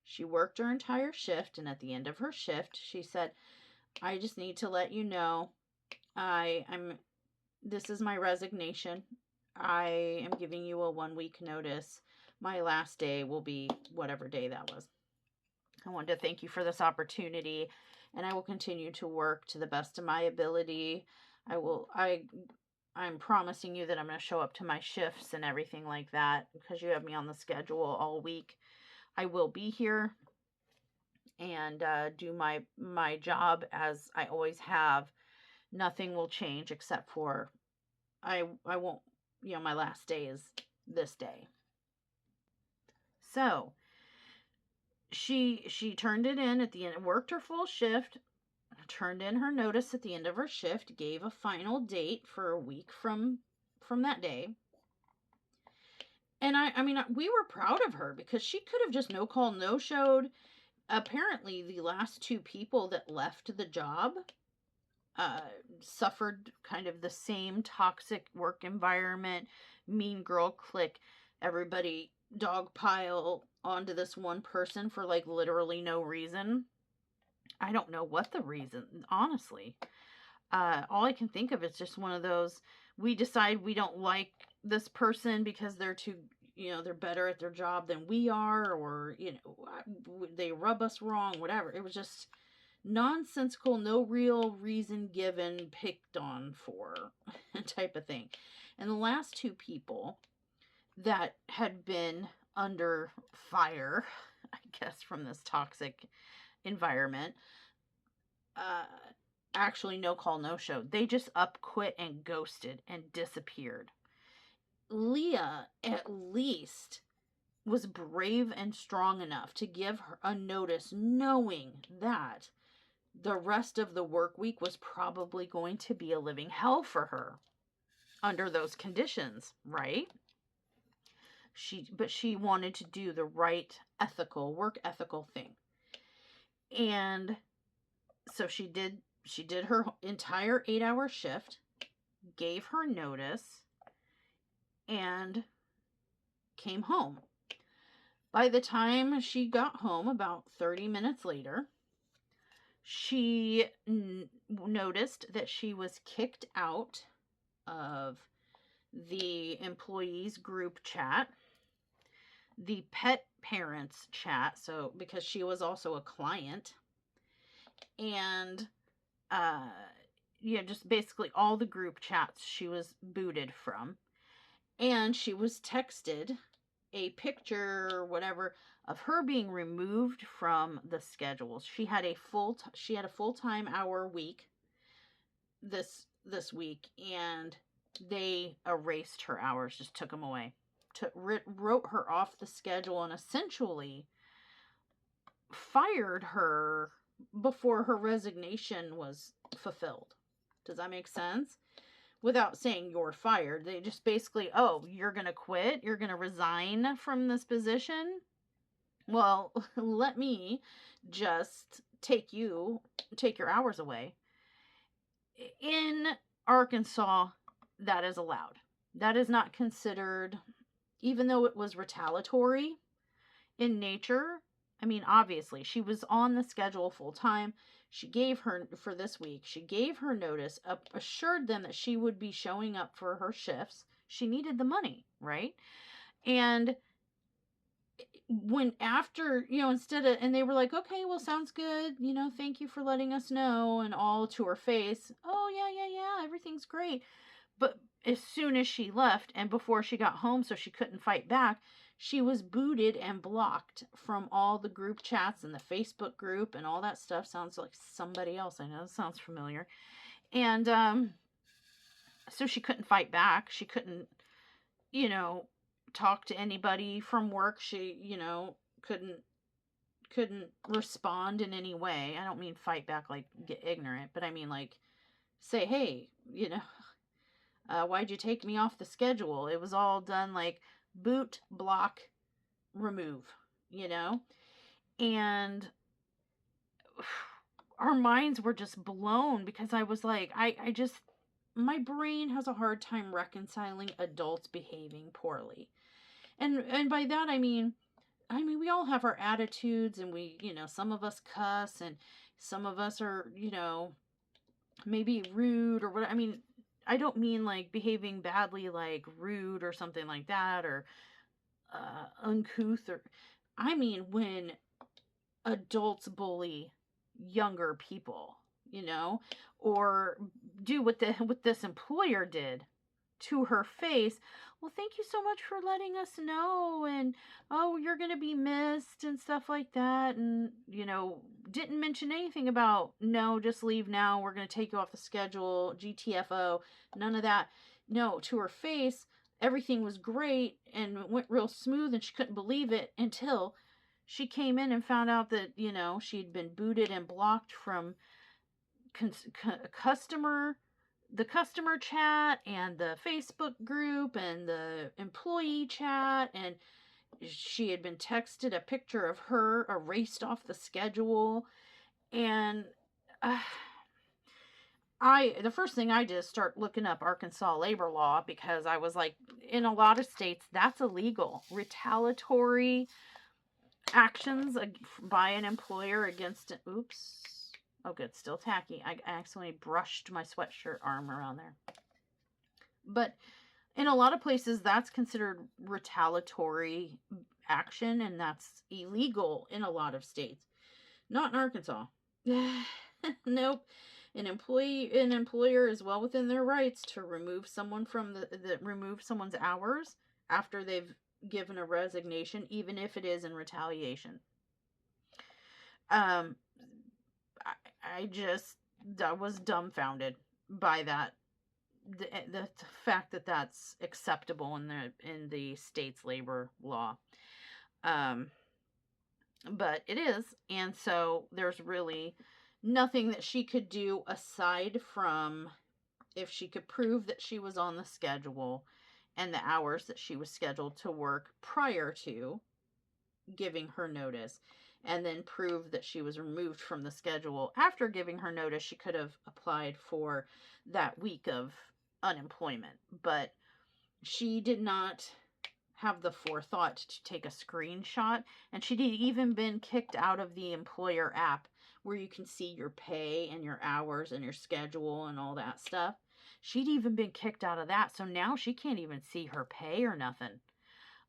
she worked her entire shift, and at the end of her shift, she said, I just need to let you know this is my resignation. I am giving you a 1 week notice. My last day will be whatever day that was. I wanted to thank you for this opportunity, and I will continue to work to the best of my ability. I'm promising you that I'm going to show up to my shifts and everything like that because you have me on the schedule all week. I will be here and do my job as I always have. Nothing will change except for I won't, my last day is this day. So she turned it in at the end, worked her full shift, turned in her notice at the end of her shift, gave a final date for a week from that day. And I mean, we were proud of her because she could have just no call, no showed. Apparently, the last 2 people that left the job suffered kind of the same toxic work environment, mean girl clique, everybody dogpile onto this one person for like literally no reason. I don't know what the reason, honestly. All I can think of is just one of those, we decide we don't like this person because they're too, they're better at their job than we are, or, they rub us wrong, whatever. It was just nonsensical, no real reason given, picked on for type of thing. And the last 2 people that had been under fire, I guess, from this toxic environment, actually no call, no show. They just quit and ghosted and disappeared. Leah, at least, was brave and strong enough to give her a notice, knowing that the rest of the work week was probably going to be a living hell for her under those conditions, right? But she wanted to do the right work ethical thing. And so she did her entire 8-hour shift, gave her notice, and came home. By the time she got home, about 30 minutes later, she noticed that she was kicked out of the employees group chat, the pet parents chat, so because she was also a client, and just basically all the group chats she was booted from. And she was texted a picture or whatever of her being removed from the schedules. She had a full-time hour week this week, and they erased her hours, just took them away, wrote her off the schedule, and essentially fired her before her resignation was fulfilled. Does that make sense? Without saying you're fired, they just basically, you're going to quit? You're going to resign from this position? Well, let me just take your hours away. In Arkansas, that is allowed. That is not considered, even though it was retaliatory in nature. I mean, obviously, she was on the schedule full time. She gave her, for this week, she gave her notice, assured them that she would be showing up for her shifts. She needed the money, right? And when after, instead of, and they were like, okay, well, sounds good. Thank you for letting us know, and all to her face. Oh, yeah, everything's great. But as soon as she left and before she got home, so she couldn't fight back, she was booted and blocked from all the group chats and the Facebook group and all that stuff. Sounds like somebody else. I know it sounds familiar. And so she couldn't fight back. She couldn't, talk to anybody from work. She, couldn't respond in any way. I don't mean fight back like get ignorant, but I mean like say, hey, why'd you take me off the schedule? It was all done like boot, block, remove, and our minds were just blown because I was like, my brain has a hard time reconciling adults behaving poorly. And by that, I mean, I mean, we all have our attitudes, and we, some of us cuss, and some of us are, maybe rude or what. I mean, I don't mean like behaving badly, like rude or something like that, or uncouth, or I mean when adults bully younger people, or do what this employer did to her face. Well, thank you so much for letting us know, and oh, you're going to be missed and stuff like that, and didn't mention anything about no, just leave now, we're going to take you off the schedule, GTFO, none of that. No, to her face, everything was great and went real smooth, and she couldn't believe it until she came in and found out that she'd been booted and blocked from customer chat and the Facebook group and the employee chat, and she had been texted a picture of her erased off the schedule. And the first thing I did is start looking up Arkansas labor law, because I was like, in a lot of states that's illegal. Retaliatory actions by an employer against oops. Oh, good. Still tacky. I accidentally brushed my sweatshirt arm around there. But in a lot of places, that's considered retaliatory action, and that's illegal in a lot of states. Not in Arkansas. Nope. An employer is well within their rights to remove someone from remove someone's hours after they've given a resignation, even if it is in retaliation. I was dumbfounded by that, the fact that that's acceptable in the state's labor law. But it is, and so there's really nothing that she could do aside from, if she could prove that she was on the schedule and the hours that she was scheduled to work prior to giving her notice, and then prove that she was removed from the schedule after giving her notice, she could have applied for that week of unemployment. But she did not have the forethought to take a screenshot, and she'd even been kicked out of the employer app where you can see your pay and your hours and your schedule and all that stuff. She'd even been kicked out of that, so now she can't even see her pay or nothing,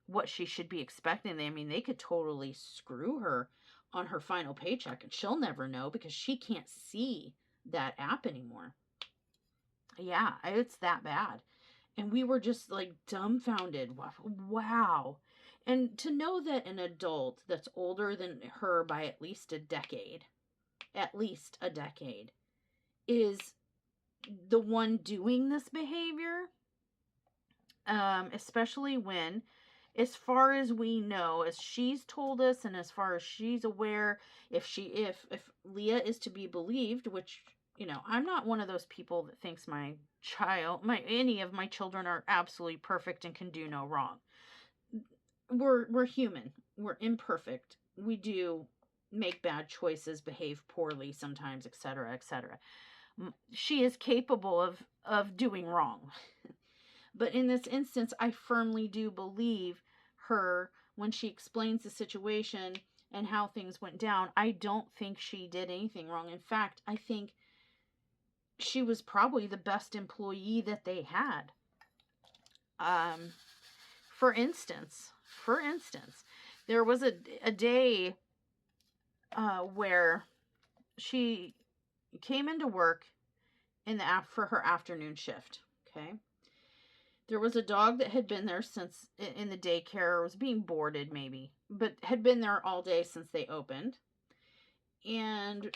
what she should be expecting. I mean, they could totally screw her on her final paycheck, and she'll never know because she can't see that app anymore. Yeah, it's that bad. And we were just like dumbfounded. Wow. And to know that an adult that's older than her by at least a decade, is the one doing this behavior, especially when, as far as we know, as she's told us, and as far as she's aware, if Leah is to be believed, which, I'm not one of those people that thinks any of my children are absolutely perfect and can do no wrong. We're human. We're imperfect. We do make bad choices, behave poorly sometimes, etc., etc. She is capable of doing wrong. But in this instance, I firmly do believe her when she explains the situation and how things went down. I don't think she did anything wrong. In fact, I think she was probably the best employee that they had. For instance, there was a day where she came into work for her afternoon shift. Okay. There was a dog that had been there since in the daycare, was being boarded maybe, but had been there all day since they opened. And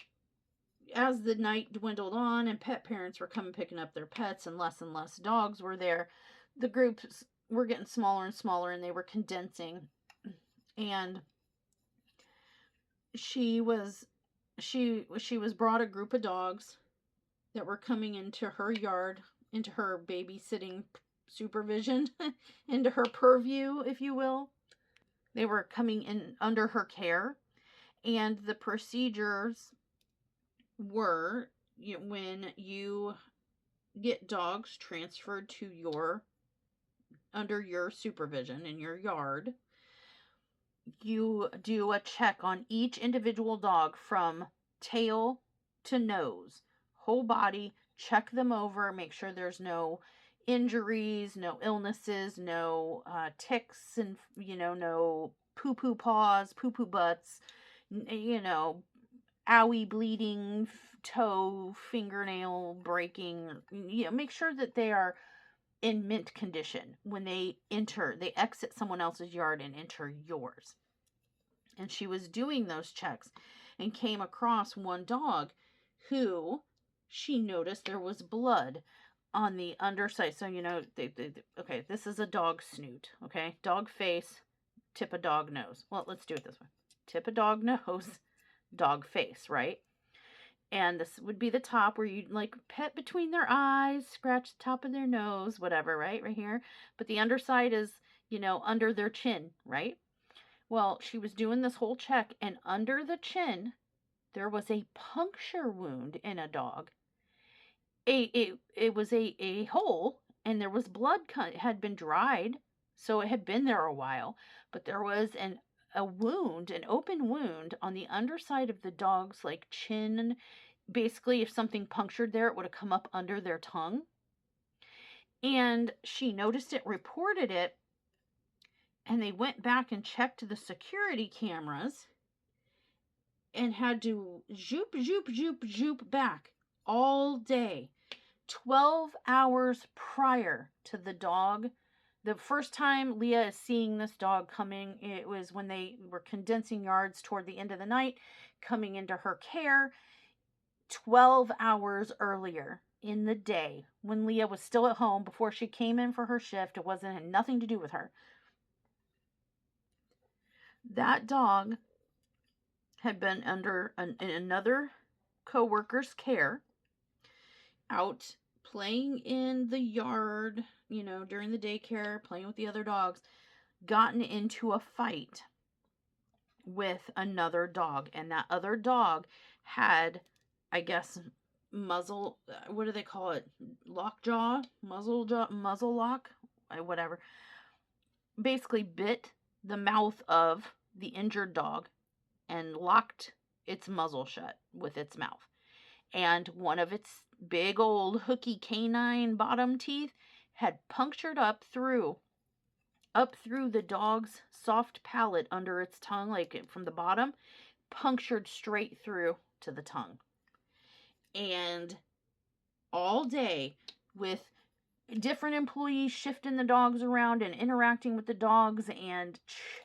as the night dwindled on and pet parents were coming picking up their pets and less dogs were there, the groups were getting smaller and smaller, and they were condensing. And she was brought a group of dogs that were coming into her yard, into her babysitting supervision, into her purview, if you will. They were coming in under her care, and the procedures were, when you get dogs transferred to under your supervision in your yard, you do a check on each individual dog from tail to nose, whole body, check them over, make sure there's no injuries, no illnesses, no ticks, and, no poo-poo paws, poo-poo butts, owie bleeding, toe, fingernail breaking. Make sure that they are in mint condition when they exit someone else's yard and enter yours. And she was doing those checks and came across one dog who she noticed there was blood on the underside. So, okay, this is a dog snoot, okay? Dog face, tip of dog nose. Well, let's do it this way. Tip of dog nose, dog face, right? And this would be the top where you'd like pet between their eyes, scratch the top of their nose, whatever, right? Right here. But the underside is, under their chin, right? Well, she was doing this whole check, and under the chin, there was a puncture wound in a dog. It was a hole, and there was blood had been dried, so it had been there a while. But there was a wound, an open wound on the underside of the dog's chin. Basically, if something punctured there, it would have come up under their tongue. And she noticed it, reported it, and they went back and checked the security cameras and had to zoop, zoop, zoop, zoop back all day. 12 hours prior to the dog. The first time Leah is seeing this dog coming, it was when they were condensing yards toward the end of the night, coming into her care. 12 hours earlier in the day, when Leah was still at home, before she came in for her shift, had nothing to do with her. That dog had been under another co-worker's care, out playing in the yard, during the daycare, playing with the other dogs, gotten into a fight with another dog. And that other dog had, I guess, muzzle, what do they call it? Lockjaw? Muzzle lock? Whatever. Basically bit the mouth of the injured dog and locked its muzzle shut with its mouth. And one of its big old hooky canine bottom teeth had punctured up through the dog's soft palate under its tongue, from the bottom, punctured straight through to the tongue. And all day, with different employees shifting the dogs around and interacting with the dogs and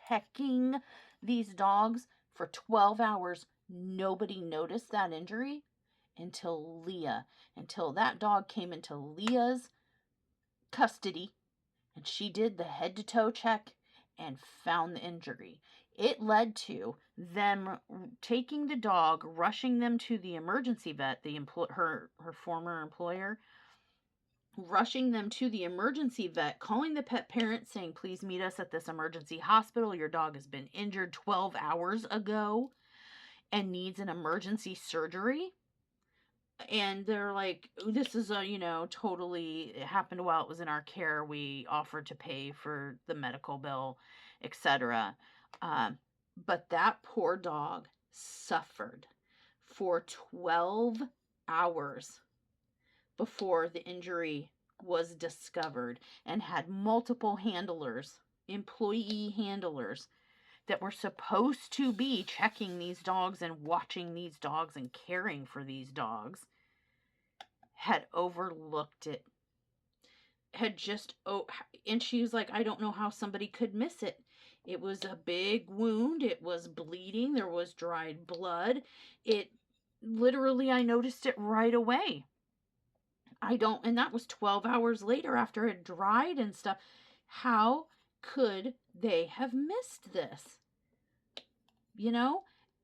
checking these dogs for 12 hours, nobody noticed that injury until that dog came into Leah's custody, and she did the head to toe check and found the injury. It led to them taking the dog, rushing them to the emergency vet, her former employer, rushing them to the emergency vet, calling the pet parent saying, please meet us at this emergency hospital. Your dog has been injured 12 hours ago and needs an emergency surgery. And they're like, this is totally, it happened while it was in our care. We offered to pay for the medical bill, etc. But that poor dog suffered for 12 hours before the injury was discovered, and had multiple employee handlers, that were supposed to be checking these dogs and watching these dogs and caring for these dogs, had overlooked it. And she was like, I don't know how somebody could miss it. It was a big wound. It was bleeding. There was dried blood. I noticed it right away. And that was 12 hours later after it dried and stuff. How could they have missed this?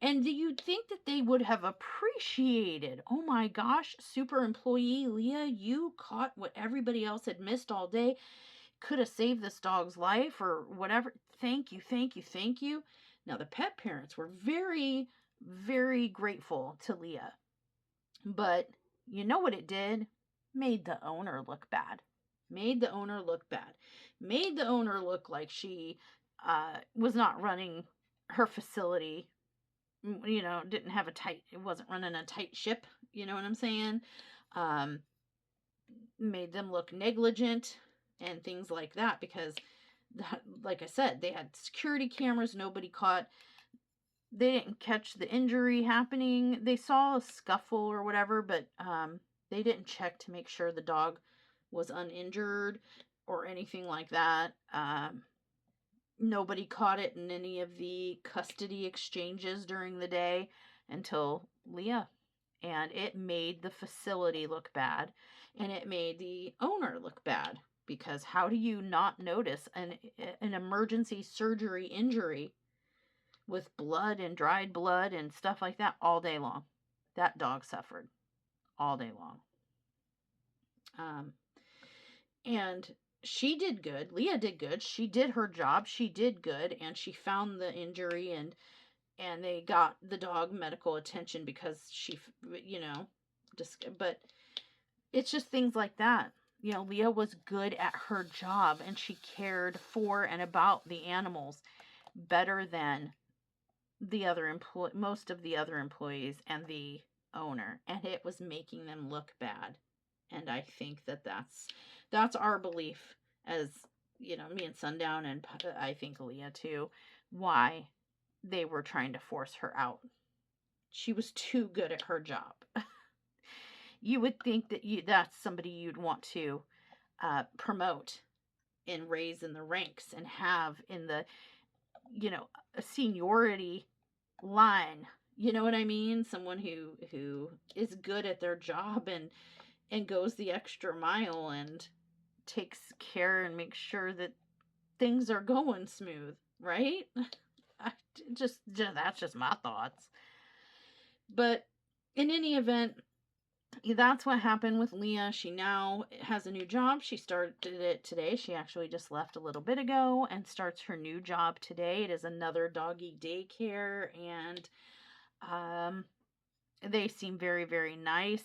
And you'd think that they would have appreciated, oh my gosh, super employee Leah, you caught what everybody else had missed all day. Could have saved this dog's life or whatever. Thank you, thank you, thank you. Now, the pet parents were very, very grateful to Leah. But you know what it did? Made the owner look bad. Made the owner look like she was not running her facility, didn't have it wasn't running a tight ship, you know what I'm saying? Um, Made them look negligent and things like that because, like I said, they had security cameras, they didn't catch the injury happening. They saw a scuffle or whatever, but they didn't check to make sure the dog was uninjured or anything like that. Nobody caught it in any of the custody exchanges during the day until Leah. And it made the facility look bad, and it made the owner look bad, because how do you not notice an emergency surgery injury with blood and dried blood and stuff like that all day long? That dog suffered all day long. And she did good. Leah did good. She did her job. She did good, and she found the injury, and they got the dog medical attention because she, but it's just things like that. Leah was good at her job, and she cared for and about the animals better than most of the other employees and the owner, and it was making them look bad. And I think that's our belief as, me and Sundown, and I think Leah too, why they were trying to force her out. She was too good at her job. You would think that that's somebody you'd want to promote and raise in the ranks and have in the, a seniority line. You know what I mean? Someone who is good at their job and goes the extra mile and takes care and makes sure that things are going smooth, right? That's just my thoughts. But in any event, that's what happened with Leah. She now has a new job. She started it today. She actually just left a little bit ago and starts her new job today. It is another doggy daycare, and they seem very, very nice.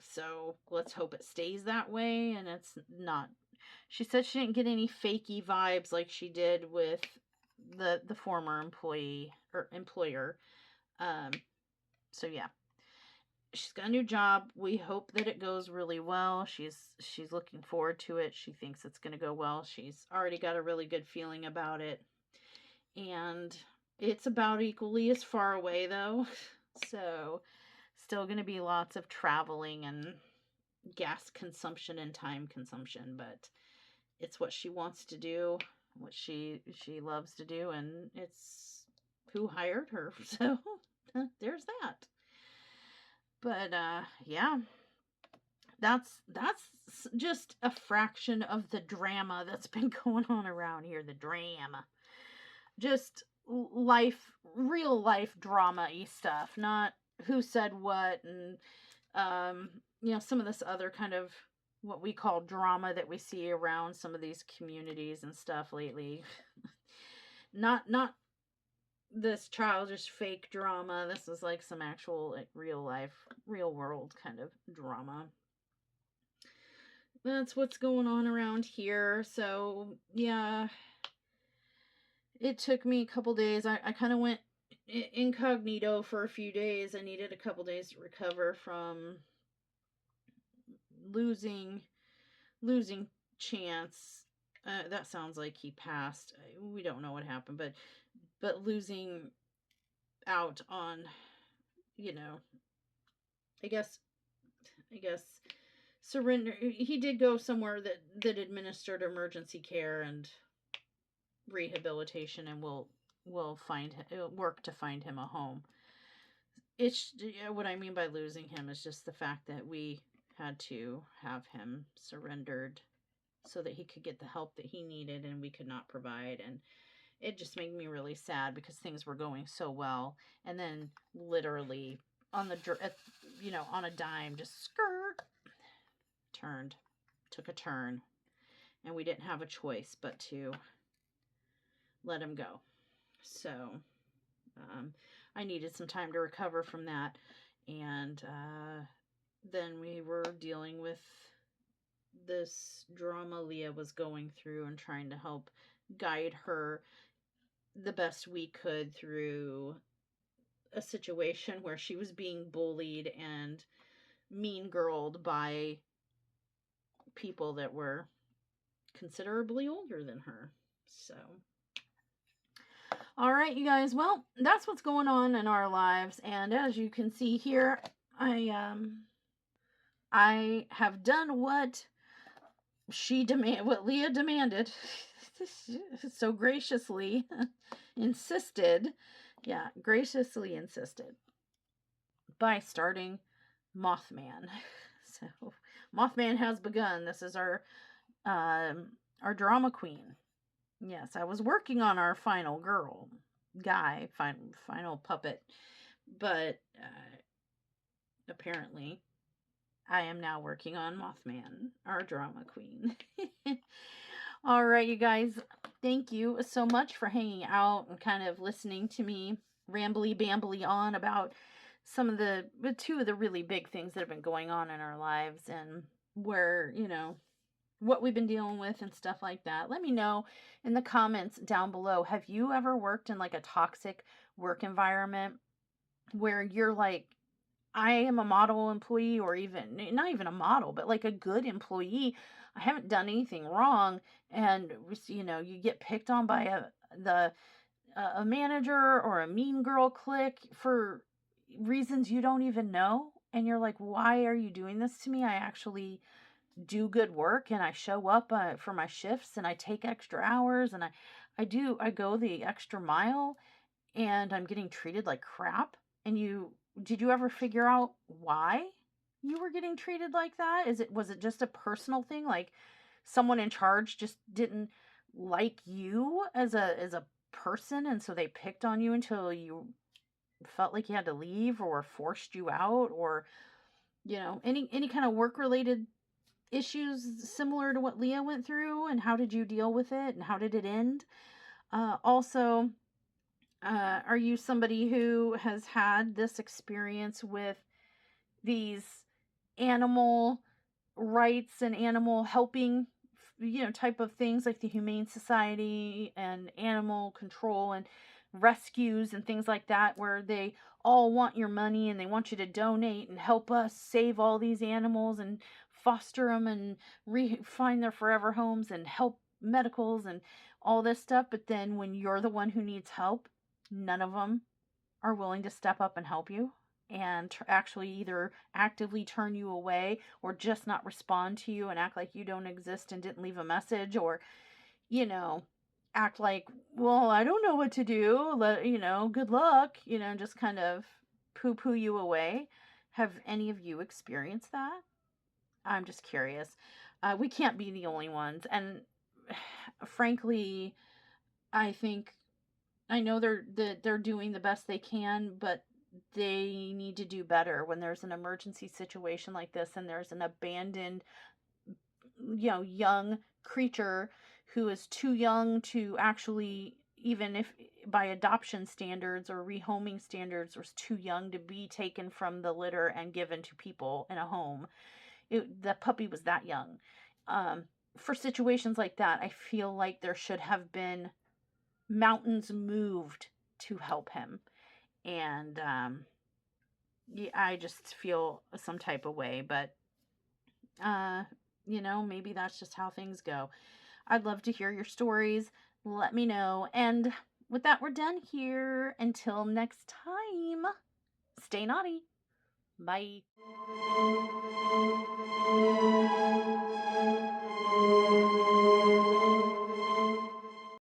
So let's hope it stays that way, and it's not. She said she didn't get any fakey vibes like she did with the former employee or employer. So yeah, she's got a new job. We hope that it goes really well. She's looking forward to it. She thinks it's going to go well. She's already got a really good feeling about it, and it's about equally as far away though. So still going to be lots of traveling and gas consumption and time consumption, but it's what she wants to do, what she loves to do, and it's who hired her. So there's that. But yeah, that's just a fraction of the drama that's been going on around here. The drama, just real life drama-y stuff, not who said what, and some of this other kind of what we call drama that we see around some of these communities and stuff lately. not this childish fake drama. This is like some actual real life, real world kind of drama. That's what's going on around here. So yeah, it took me a couple days. I kind of went incognito for a few days. I needed a couple days to recover from losing Chance. That sounds like he passed. We don't know what happened, but losing out on, I guess surrender. He did go somewhere that administered emergency care and rehabilitation, and will work to find him a home. It's what I mean by losing him is just the fact that we had to have him surrendered so that he could get the help that he needed and we could not provide. And it just made me really sad because things were going so well, and then literally on a dime, just took a turn, and we didn't have a choice but to let him go. So I needed some time to recover from that, and then we were dealing with this drama Leah was going through and trying to help guide her the best we could through a situation where she was being bullied and mean girled by people that were considerably older than her. So, all right, you guys. Well, that's what's going on in our lives, and as you can see here, I have done what Leah demanded, so graciously insisted. Yeah, graciously insisted by starting Mothman. So, Mothman has begun. This is our drama queen. Yes, I was working on our final final puppet, but apparently I am now working on Mothman, our drama queen. All right, you guys, thank you so much for hanging out and kind of listening to me rambly bambly on about some of the two of the really big things that have been going on in our lives, and where, what we've been dealing with and stuff like that. Let me know in the comments down below. Have you ever worked in like a toxic work environment where you're like, I am a model employee, or even not even a model, but like a good employee. I haven't done anything wrong, and you get picked on by a manager or a mean girl clique for reasons you don't even know, and you're like, why are you doing this to me? I actually do good work, and I show up for my shifts, and I take extra hours, and I go the extra mile, and I'm getting treated like crap. And did you ever figure out why you were getting treated like that? Was it just a personal thing, like someone in charge just didn't like you as a person, and so they picked on you until you felt like you had to leave, or forced you out, or any kind of work related issues similar to what Leah went through, and how did you deal with it, and how did it end? Also, are you somebody who has had this experience with these animal rights and animal helping, type of things, like the Humane Society and animal control and rescues and things like that, where they all want your money and they want you to donate and help us save all these animals and foster them and find their forever homes and help medicals and all this stuff? But then when you're the one who needs help, none of them are willing to step up and help you, and actually either actively turn you away, or just not respond to you and act like you don't exist and didn't leave a message, or act like, well, I don't know what to do, good luck, just kind of poo you away. Have any of you experienced that? I'm just curious. We can't be the only ones, and frankly, I know they're doing the best they can, but they need to do better when there's an emergency situation like this, and there's an abandoned, young creature who is too young to actually, even if by adoption standards or rehoming standards, was too young to be taken from the litter and given to people in a home. The puppy was that young. For situations like that, I feel like there should have been mountains moved to help him. And yeah, I just feel some type of way, but maybe that's just how things go. I'd love to hear your stories. Let me know. And with that, we're done here. Until next time, stay naughty. Bye.